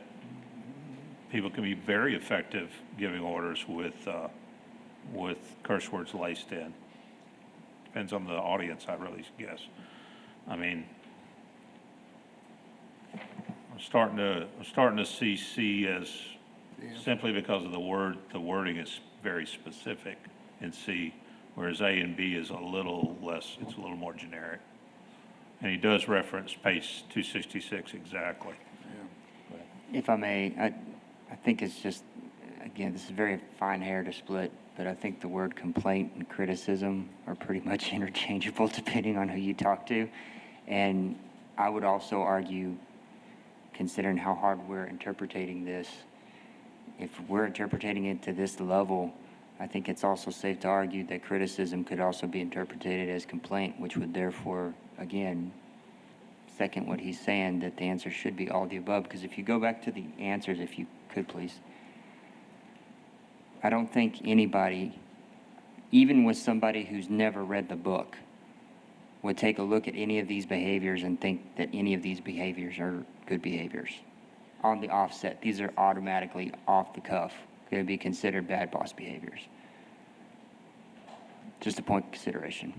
B: people can be very effective giving orders with curse words laced in. Depends on the audience, I really guess. I mean, I'm starting to see C as simply because of the wording is very specific in C, whereas A and B is a little less, it's a little more generic. And he does reference page 266 exactly.
K: If I may, I think it's just, again, this is very fine hair to split, but I think the word complaint and criticism are pretty much interchangeable depending on who you talk to. And I would also argue, considering how hard we're interpreting this, if we're interpreting it to this level, I think it's also safe to argue that criticism could also be interpreted as complaint, which would therefore, again, second what he's saying, that the answer should be all the above. Because if you go back to the answers, if you could please, I don't think anybody, even with somebody who's never read the book, would take a look at any of these behaviors and think that any of these behaviors are good behaviors. On the offset, these are automatically off the cuff, going to be considered bad boss behaviors. Just a point of consideration.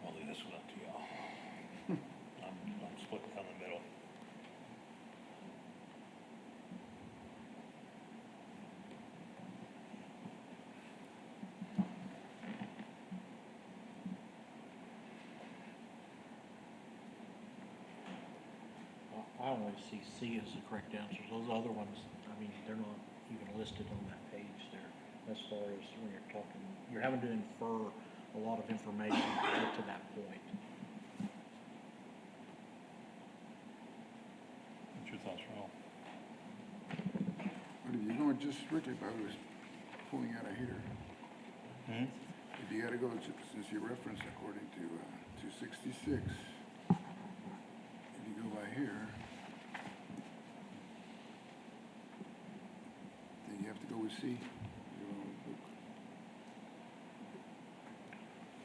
B: I'll leave this one up to y'all. I'm split down the middle.
D: I don't really see C as the correct answers. Those other ones, I mean, they're not even listed on that page there. As far as when you're talking, you're having to infer a lot of information to get to that point.
B: What's your thoughts, Raul?
C: But if you're going just strictly by was pulling out of here, if you gotta go, since you referenced according to 266, if you go by here, then you have to go with C.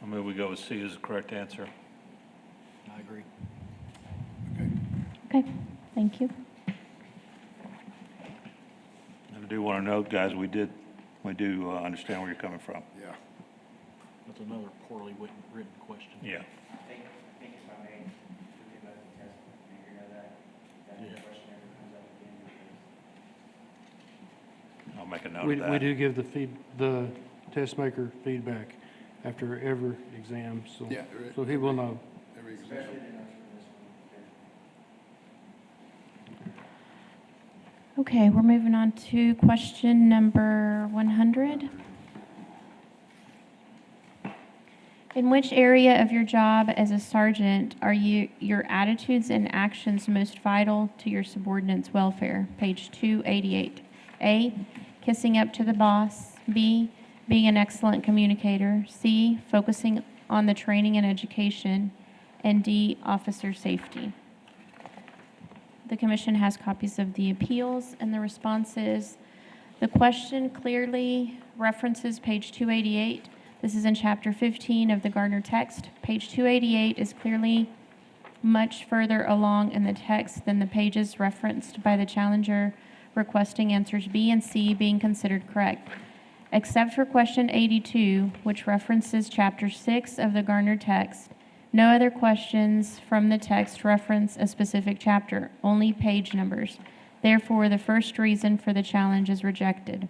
B: I mean, we go with C as the correct answer.
D: I agree.
C: Okay.
A: Okay, thank you.
B: And I do want to note, guys, we do understand where you're coming from.
C: Yeah.
D: That's another poorly written question.
B: Yeah.
H: I think if I may, we could let the test maker know that
D: Yeah.
H: question ever comes up again.
B: I'll make a note
E: We
B: of that.
E: we do give the test maker feedback after every exam, so,
C: Yeah,
E: so he will know.
C: Every
H: Especially
C: example.
H: the notes for this one.
A: Okay, we're moving on to question number 100. In which area of your job as a sergeant are your attitudes and actions most vital to your subordinates' welfare? Page 288. A, kissing up to the boss. B, being an excellent communicator. C, focusing on the training and education. And D, officer safety. The commission has copies of the appeals and the responses. The question clearly references page 288. This is in chapter 15 of the Gardner text. Page 288 is clearly much further along in the text than the pages referenced by the challenger requesting answers B and C being considered correct. Except for question 82, which references chapter 6 of the Gardner text, no other questions from the text reference a specific chapter, only page numbers. Therefore, the first reason for the challenge is rejected.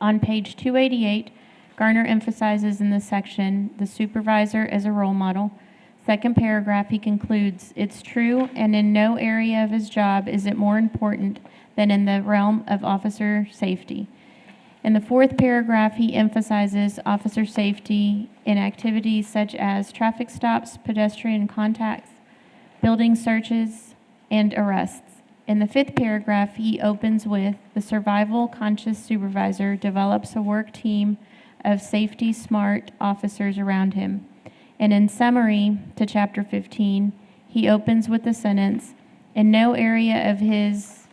A: On page 288, Garner emphasizes in this section the supervisor as a role model. Second paragraph, he concludes, it's true, and in no area of his job is it more important than in the realm of officer safety. In the fourth paragraph, he emphasizes officer safety in activities such as traffic stops, pedestrian contacts, building searches, and arrests. In the fifth paragraph, he opens with, the survival-conscious supervisor develops a work team of safety-smart officers around him. And in summary to chapter 15, he opens with the sentence, in no area of his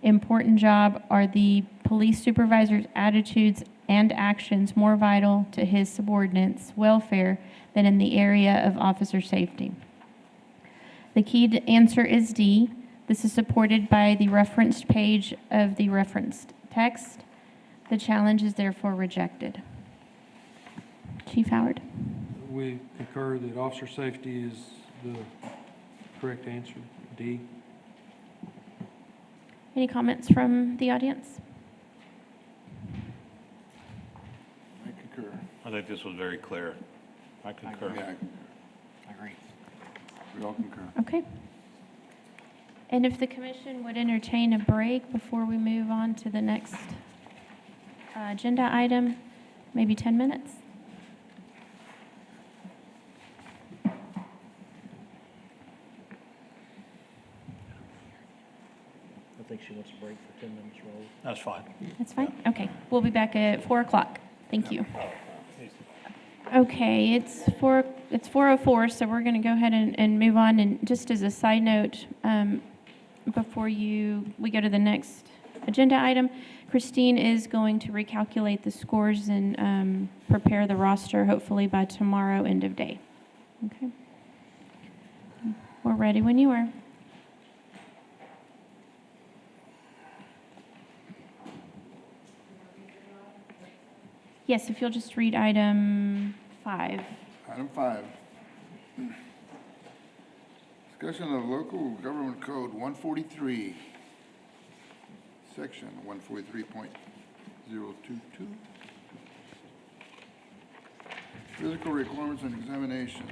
A: important job are the police supervisor's attitudes and actions more vital to his subordinates' welfare than in the area of officer safety. The key answer is D. This is supported by the referenced page of the referenced text. The challenge is therefore rejected. Chief Howard.
E: We concur that officer safety is the correct answer, D.
A: Any comments from the audience?
C: I concur.
B: I think this was very clear. I concur.
C: Yeah,
D: I agree.
C: we all concur.
A: Okay. And if the commission would entertain a break before we move on to the next agenda item, maybe 10 minutes?
D: I think she wants a break for 10 minutes, Raul.
B: That's fine.
A: That's fine? Okay. We'll be back at 4 o'clock. Thank you. Okay, it's 4:04, so we're going to go ahead and move on. And just as a side note, before we go to the next agenda item. Christine is going to recalculate the scores and prepare the roster, hopefully by tomorrow, end of day. Okay. We're ready when you are. Yes, if you'll just read item 5.
C: Item 5. Discussion of local government code 143, section 143.022. Physical requirements and examinations.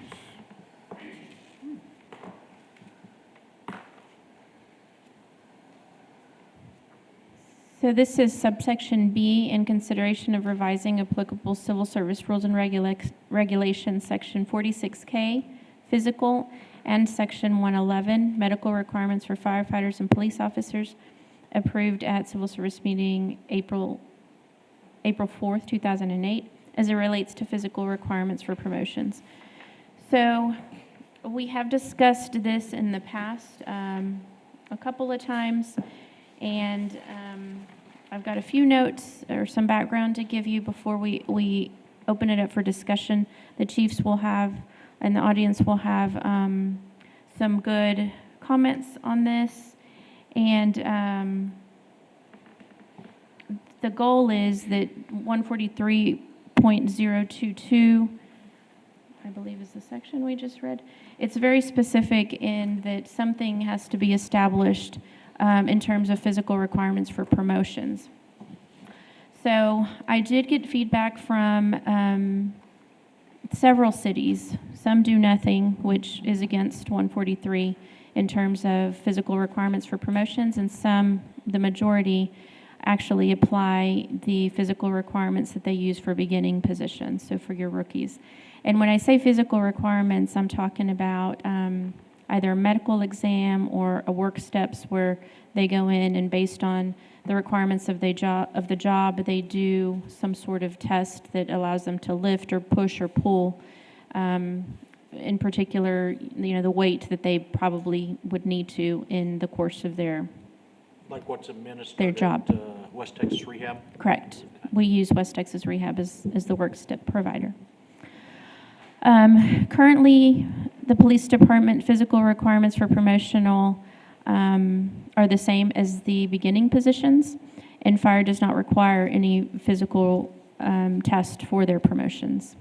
A: So this is subsection B, in consideration of revising applicable civil service rules and regulations, section 46K, physical, and section 111, medical requirements for firefighters and police officers, approved at civil service meeting April 4th, 2008, as it relates to physical requirements for promotions. So we have discussed this in the past a couple of times, and I've got a few notes or some background to give you before we open it up for discussion. The chiefs will have, and the audience will have some good comments on this. And the goal is that 143.022, I believe is the section we just read, it's very specific in that something has to be established in terms of physical requirements for promotions. So I did get feedback from several cities. Some do nothing, which is against 143 in terms of physical requirements for promotions, and some, the majority, actually apply the physical requirements that they use for beginning positions, so for your rookies. And when I say physical requirements, I'm talking about either a medical exam or a work steps where they go in and based on the requirements of the job, they do some sort of test that allows them to lift or push or pull, in particular, the weight that they probably would need to in the course of their
D: Like what's administered
A: their job.
D: at West Texas Rehab?
A: Correct. We use West Texas Rehab as the work step provider. Currently, the police department physical requirements for promotional are the same as the beginning positions, and fire does not require any physical test for their promotions.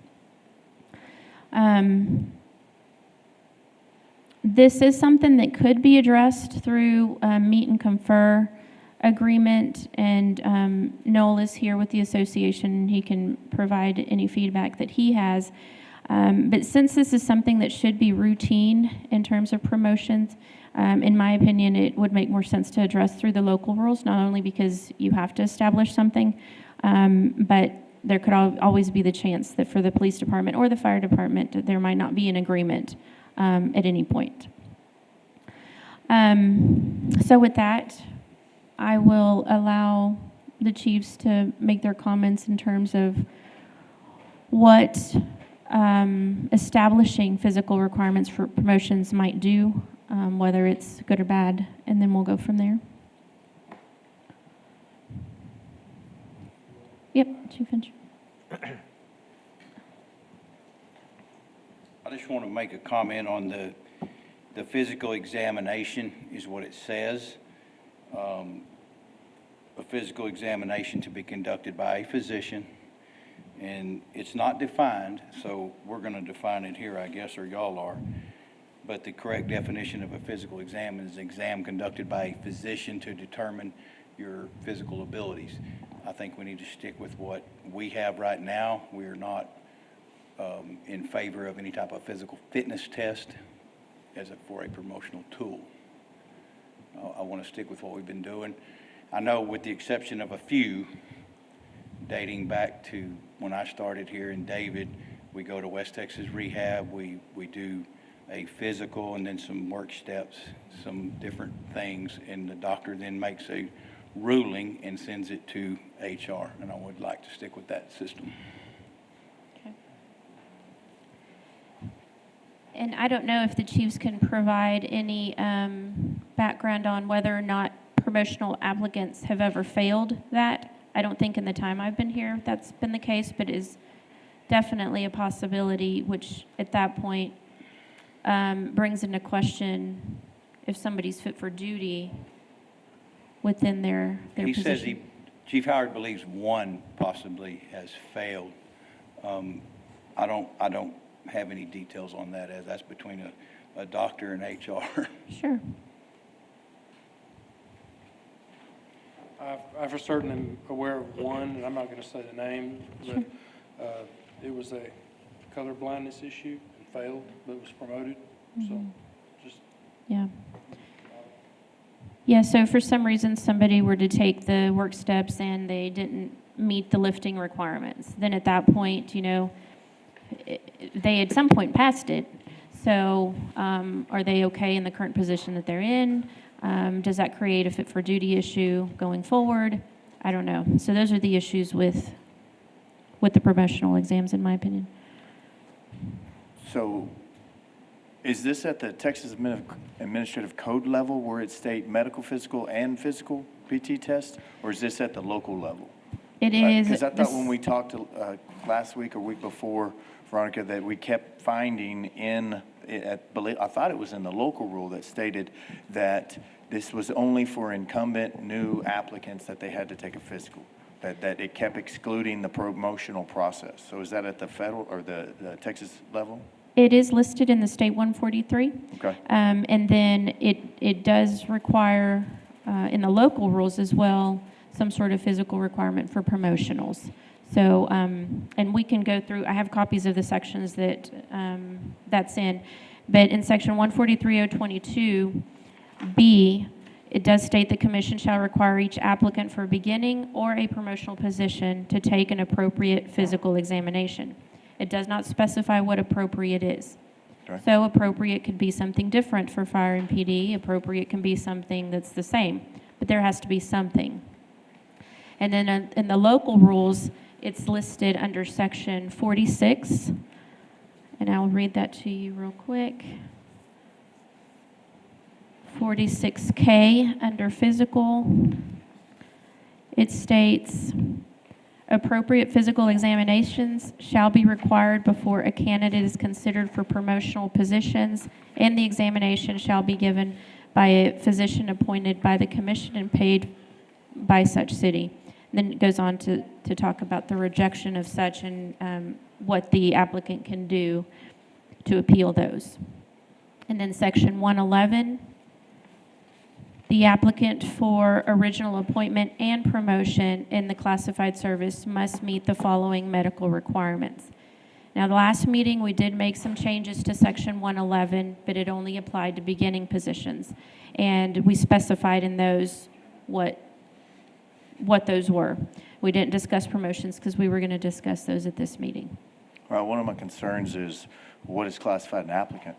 A: This is something that could be addressed through a meet and confer agreement, and Noel is here with the association, and he can provide any feedback that he has. But since this is something that should be routine in terms of promotions, in my opinion, it would make more sense to address through the local rules, not only because you have to establish something, but there could always be the chance that for the police department or the fire department, there might not be an agreement at any point. So with that, I will allow the chiefs to make their comments in terms of what establishing physical requirements for promotions might do, whether it's good or bad, and then we'll go from there. Yep, Chief Finch.
N: I just want to make a comment on the physical examination is what it says. A physical examination to be conducted by a physician, and it's not defined, so we're going to define it here, I guess, or y'all are. But the correct definition of a physical exam is an exam conducted by a physician to determine your physical abilities. I think we need to stick with what we have right now. We are not in favor of any type of physical fitness test for a promotional tool. I want to stick with what we've been doing. I know, with the exception of a few, dating back to when I started here in David, we go to West Texas Rehab, we do a physical and then some work steps, some different things, and the doctor then makes a ruling and sends it to HR, and I would like to stick with that system.
A: Okay. And I don't know if the chiefs can provide any background on whether or not promotional applicants have ever failed that. I don't think in the time I've been here that's been the case, but is definitely a possibility, which at that point brings into question if somebody's fit for duty within their
N: He
A: position.
N: says Chief Howard believes one possibly has failed. I don't have any details on that, as that's between a doctor and HR.
A: Sure.
E: I for certain am aware of one, and I'm not going to say the name, but it was a color blindness issue and failed, but was promoted. So just.
A: Yeah. Yeah, so for some reason, somebody were to take the work steps and they didn't meet the lifting requirements. Then at that point, you know, they at some point passed it. So are they okay in the current position that they're in? Does that create a fit for duty issue going forward? I don't know. So those are the issues with the promotional exams, in my opinion.
O: So is this at the Texas Administrative Code level where it state medical, physical, and physical PT test? Or is this at the local level?
A: It is.
O: Because I thought when we talked last week or week before, Veronica, that we kept finding I thought it was in the local rule that stated that this was only for incumbent new applicants that they had to take a physical, that it kept excluding the promotional process. So is that at the federal or the Texas level?
A: It is listed in the state 143.
O: Okay.
A: And then it does require, in the local rules as well, some sort of physical requirement for promotionals. So, and we can go through, I have copies of the sections that that's in, but in section 143.022B, it does state the commission shall require each applicant for a beginning or a promotional position to take an appropriate physical examination. It does not specify what appropriate is.
O: Okay.
A: So appropriate could be something different for fire and PD. Appropriate can be something that's the same, but there has to be something. And then in the local rules, it's listed under section 46, and I'll read that to you real quick. 46K under physical, it states, appropriate physical examinations shall be required before a candidate is considered for promotional positions, and the examination shall be given by a physician appointed by the commission and paid by such city. Then it goes on to talk about the rejection of such and what the applicant can do to appeal those. And then section 111, the applicant for original appointment and promotion in the classified service must meet the following medical requirements. Now, the last meeting, we did make some changes to section 111, but it only applied to beginning positions. And we specified in those what those were. We didn't discuss promotions because we were going to discuss those at this meeting.
O: Well, one of my concerns is what is classified an applicant?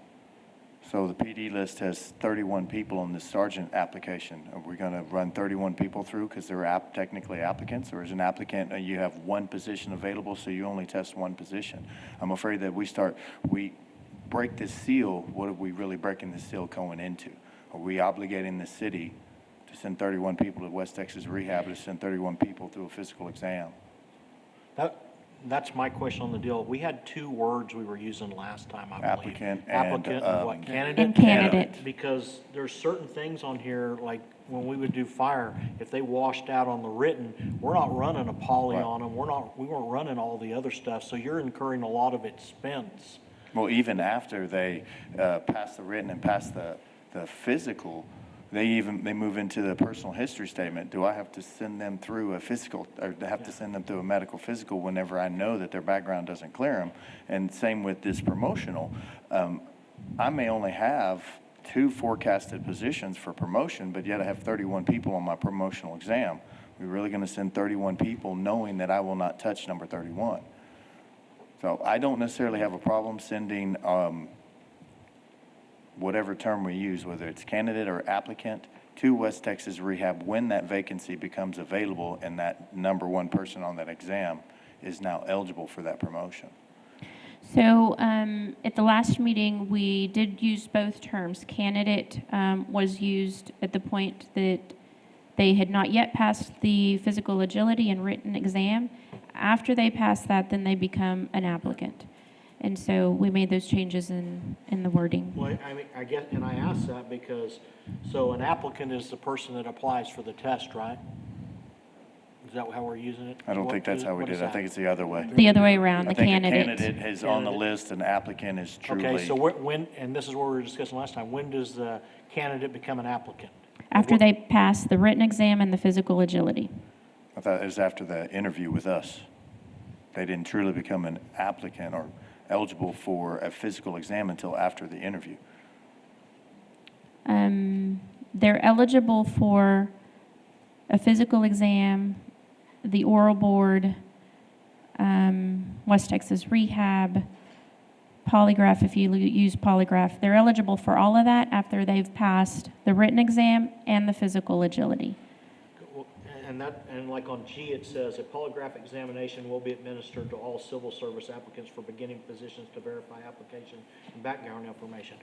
O: So the PD list has 31 people on this sergeant application. Are we going to run 31 people through because they're technically applicants? Or is an applicant, you have one position available, so you only test one position? I'm afraid that we break this seal. What are we really breaking the seal going into? Are we obligating the city to send 31 people to West Texas Rehab, to send 31 people through a physical exam?
D: That's my question on the deal. We had two words we were using last time, I believe.
O: Applicant and,
D: Applicant and what, candidate?
A: And candidate.
D: Because there's certain things on here, like when we would do fire, if they washed out on the written, we're not running a poly on them. We weren't running all the other stuff, so you're incurring a lot of expense.
O: Well, even after they pass the written and pass the physical, they move into the personal history statement. Do I have to send them through a physical, or have to send them through a medical physical whenever I know that their background doesn't clear them? And same with this promotional. I may only have 2 forecasted positions for promotion, but yet I have 31 people on my promotional exam. We're really going to send 31 people knowing that I will not touch number 31. So I don't necessarily have a problem sending whatever term we use, whether it's candidate or applicant, to West Texas Rehab when that vacancy becomes available and that number 1 person on that exam is now eligible for that promotion.
A: So at the last meeting, we did use both terms. Candidate was used at the point that They had not yet passed the physical agility and written exam. After they pass that, then they become an applicant. And so we made those changes in the wording.
D: Well, I mean, I get, and I ask that because, so an applicant is the person that applies for the test, right? Is that how we're using it?
O: I don't think that's how we
D: What
O: did
D: is
O: it. I
D: that?
O: think it's the other way.
A: The other way around,
O: I
A: the
O: think a
A: candidate.
O: candidate is on the list, and applicant is truly.
D: Okay, so when, and this is what we were discussing last time, when does the candidate become an applicant?
A: After they pass the written exam and the physical agility.
O: I thought it was after the interview with us. They didn't truly become an applicant or eligible for a physical exam until after the interview.
A: They're eligible for a physical exam, the oral board, West Texas Rehab, polygraph if you use polygraph. They're eligible for all of that after they've passed the written exam and the physical agility.
D: And that, and like on G, it says, a polygraph examination will be administered to all civil service applicants for beginning positions to verify application and background information.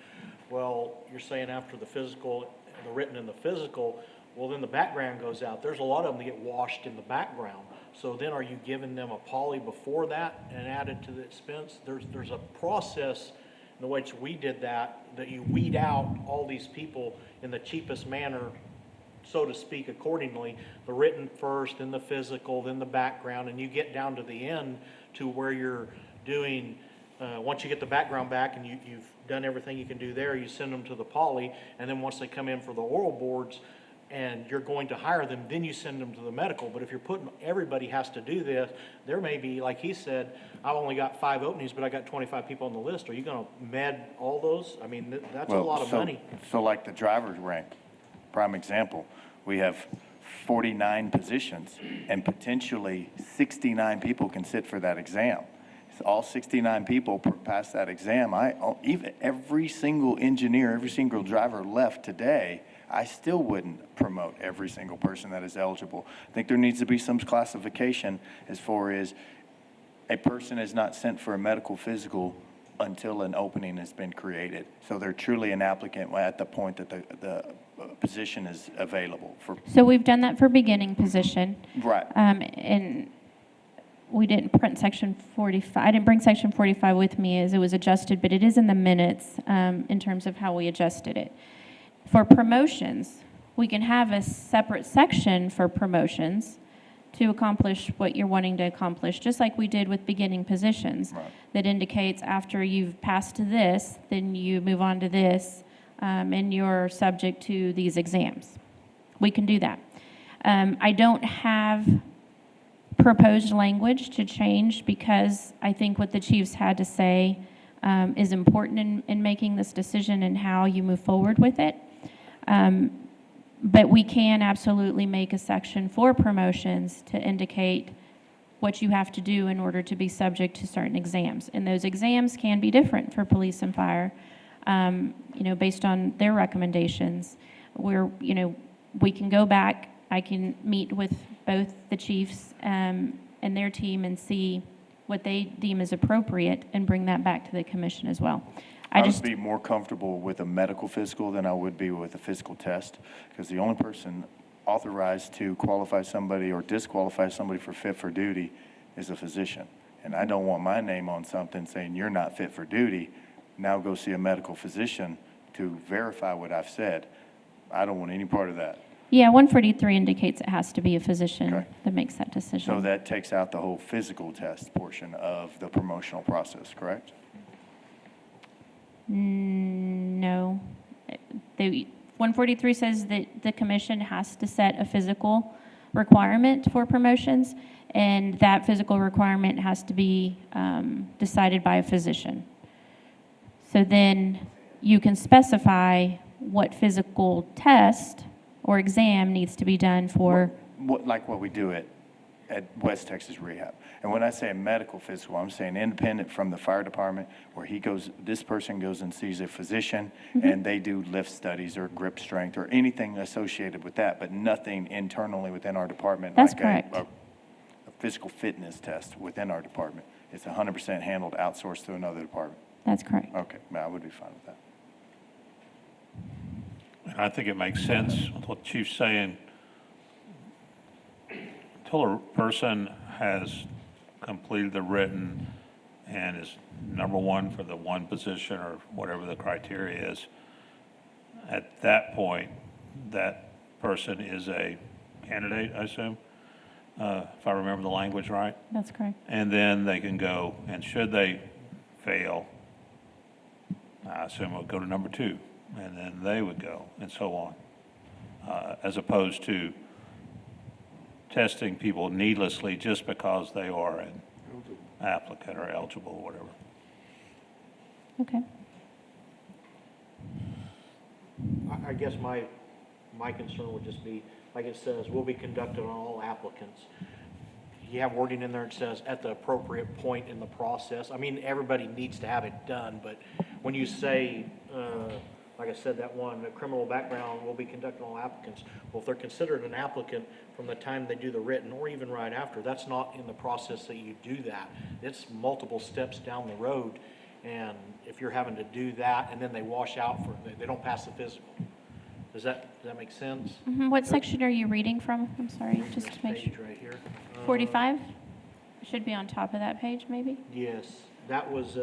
D: Well, you're saying after the physical, the written and the physical, well, then the background goes out. There's a lot of them that get washed in the background. So then are you giving them a poly before that and add it to the expense? There's a process in the which we did that you weed out all these people in the cheapest manner, so to speak, accordingly, the written first, then the physical, then the background, and you get down to the end to where you're doing, once you get the background back and you've done everything you can do there, you send them to the poly, and then once they come in for the oral boards and you're going to hire them, then you send them to the medical. But if you're putting, everybody has to do this, there may be, like he said, I've only got 5 openings, but I got 25 people on the list. Are you gonna med all those? I mean, that's a lot of money.
O: So like the driver's rank, prime example, we have 49 positions, and potentially 69 people can sit for that exam. So all 69 people pass that exam. Even every single engineer, every single driver left today, I still wouldn't promote every single person that is eligible. I think there needs to be some classification as far as a person is not sent for a medical physical until an opening has been created. So they're truly an applicant at the point that the position is available for.
A: So we've done that for beginning position.
O: Right.
A: And we didn't print section 45. I didn't bring section 45 with me as it was adjusted, but it is in the minutes in terms of how we adjusted it. For promotions, we can have a separate section for promotions to accomplish what you're wanting to accomplish, just like we did with beginning positions.
O: Right.
A: That indicates after you've passed this, then you move on to this, and you're subject to these exams. We can do that. I don't have proposed language to change because I think what the chiefs had to say is important in making this decision and how you move forward with it. But we can absolutely make a section for promotions to indicate what you have to do in order to be subject to certain exams. And those exams can be different for police and fire, based on their recommendations. We can go back, I can meet with both the chiefs and their team and see what they deem is appropriate and bring that back to the commission as well.
O: I would be more comfortable with a medical physical than I would be with a physical test, because the only person authorized to qualify somebody or disqualify somebody for fit for duty is a physician. And I don't want my name on something saying you're not fit for duty. Now go see a medical physician to verify what I've said. I don't want any part of that.
A: Yeah, 143 indicates it has to be a physician
O: Okay.
A: that makes that decision.
O: So that takes out the whole physical test portion of the promotional process, correct?
A: No. 143 says that the commission has to set a physical requirement for promotions, and that physical requirement has to be decided by a physician. So then you can specify what physical test or exam needs to be done for.
O: Like what we do at West Texas Rehab. And when I say a medical physical, I'm saying independent from the fire department, where this person goes and sees a physician, and they do lift studies or grip strength or anything associated with that, but nothing internally within our department.
A: That's
O: like
A: correct.
O: A physical fitness test within our department. It's 100% handled, outsourced to another department.
A: That's correct.
O: Okay, I would be fine with that.
B: And I think it makes sense with what the Chief's saying. until a person has completed the written and is number one for the one position or whatever the criteria is, at that point, that person is a candidate, I assume, if I remember the language right.
A: That's correct.
B: And then they can go, and should they fail, I assume it would go to number two, and then they would go, and so on, as opposed to testing people needlessly just because they are an applicant or eligible or whatever.
A: Okay.
D: I guess my concern would just be, like it says, will be conducted on all applicants. You have wording in there that says at the appropriate point in the process. I mean, everybody needs to have it done, but when you say, like I said, that one, a criminal background will be conducted on all applicants. Well, if they're considered an applicant from the time they do the written or even right after, that's not in the process that you do that. It's multiple steps down the road. And if you're having to do that and then they wash out they don't pass the physical. Does that make sense?
A: What section are you reading from? I'm sorry, just
D: This
A: to make
D: page
A: sure.
D: right here.
A: 45? Should be on top of that page, maybe?
D: Yes, that was,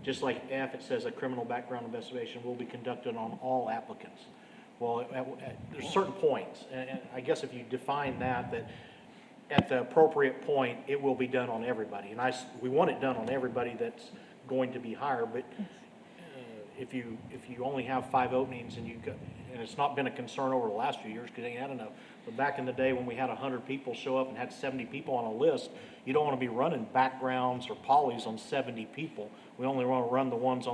D: just like F, it says a criminal background investigation will be conducted on all applicants. Well, there's certain points, and I guess if you define that at the appropriate point, it will be done on everybody. And we want it done on everybody that's going to be hired, but if you only have 5 openings and and it's not been a concern over the last few years because they ain't had enough. But back in the day when we had 100 people show up and had 70 people on a list, you don't want to be running backgrounds or polys on 70 people. We only want to run the ones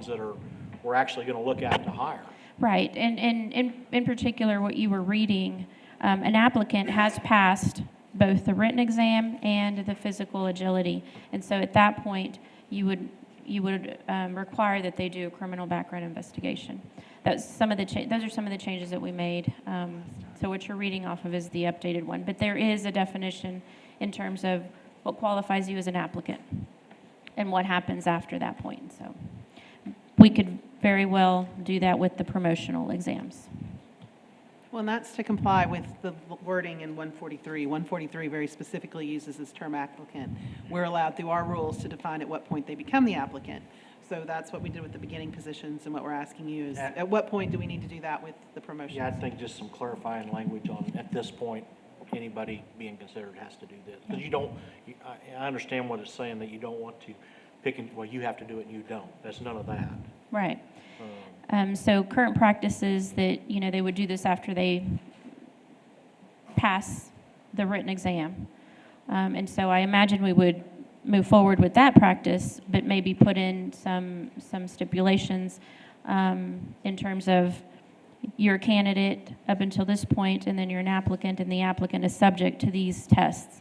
D: that we're actually going to look at to hire.
A: Right, and in particular, what you were reading, an applicant has passed both the written exam and the physical agility. And so at that point, you would require that they do a criminal background investigation. Those are some of the changes that we made. So what you're reading off of is the updated one. But there is a definition in terms of what qualifies you as an applicant and what happens after that point. So we could very well do that with the promotional exams.
F: Well, and that's to comply with the wording in 143. 143 very specifically uses this term applicant. We're allowed through our rules to define at what point they become the applicant. So that's what we did with the beginning positions, and what we're asking you is, at what point do we need to do that with the promotions?
D: Yeah, I think just some clarifying language on, at this point, anybody being considered has to do this. Because I understand what it's saying, that you don't want to pick, well, you have to do it and you don't. That's none of that.
A: Right. So current practice is that, they would do this after they pass the written exam. And so I imagine we would move forward with that practice, but maybe put in some stipulations in terms of you're a candidate up until this point, and then you're an applicant, and the applicant is subject to these tests.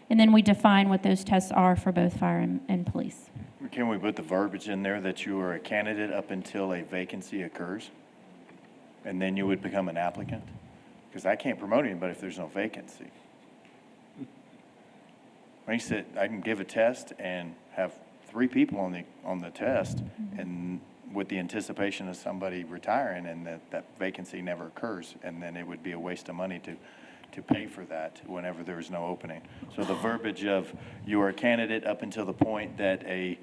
A: And then we define what those tests are for both fire and police.
O: Can we put the verbiage in there that you are a candidate up until a vacancy occurs? And then you would become an applicant? Because I can't promote anybody if there's no vacancy. I can give a test and have 3 people on the test, and with the anticipation of somebody retiring, and that vacancy never occurs, and then it would be a waste of money to pay for that whenever there is no opening. So the verbiage of you are a candidate up until the point that a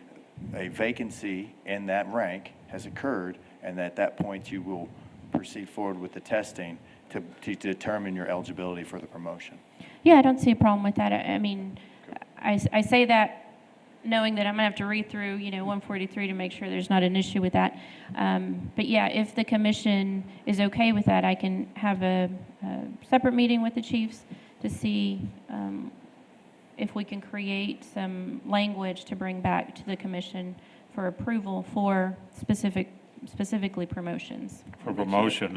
O: vacancy in that rank has occurred, and at that point you will proceed forward with the testing to determine your eligibility for the promotion.
A: Yeah, I don't see a problem with that. I mean, I say that knowing that I'm going to have to read through, 143 to make sure there's not an issue with that. But yeah, if the commission is okay with that, I can have a separate meeting with the chiefs to see if we can create some language to bring back to the commission for approval for specifically promotions.
B: For promotion,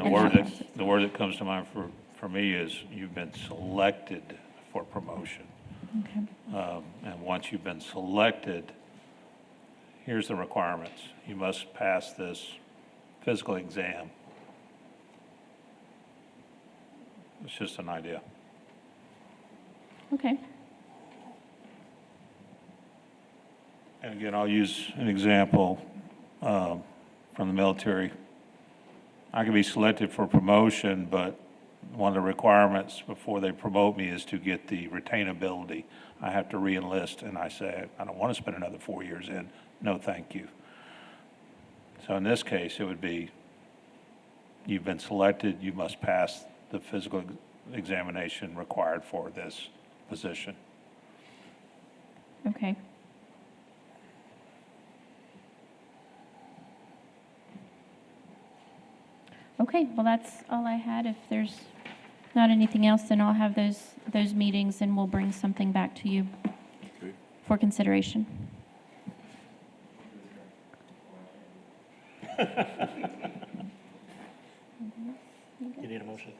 B: the word that comes to mind for me is you've been selected for promotion.
A: Okay.
B: And once you've been selected, here's the requirements. You must pass this physical exam. It's just an idea.
A: Okay.
B: And again, I'll use an example from the military. I can be selected for promotion, but one of the requirements before they promote me is to get the retainability. I have to re-enlist, and I say, I don't want to spend another 4 years in. No, thank you. So in this case, it would be, you've been selected, you must pass the physical examination required for this position.
A: Okay. Okay, well, that's all I had. If there's not anything else, then I'll have those meetings and we'll bring something back to you
C: Okay.
A: for consideration.
D: You need a motion?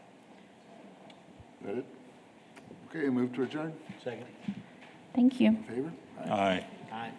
C: Is that it? Okay, move to adjourn.
D: Second?
A: Thank you.
C: In favor?
B: Aye.
D: Aye.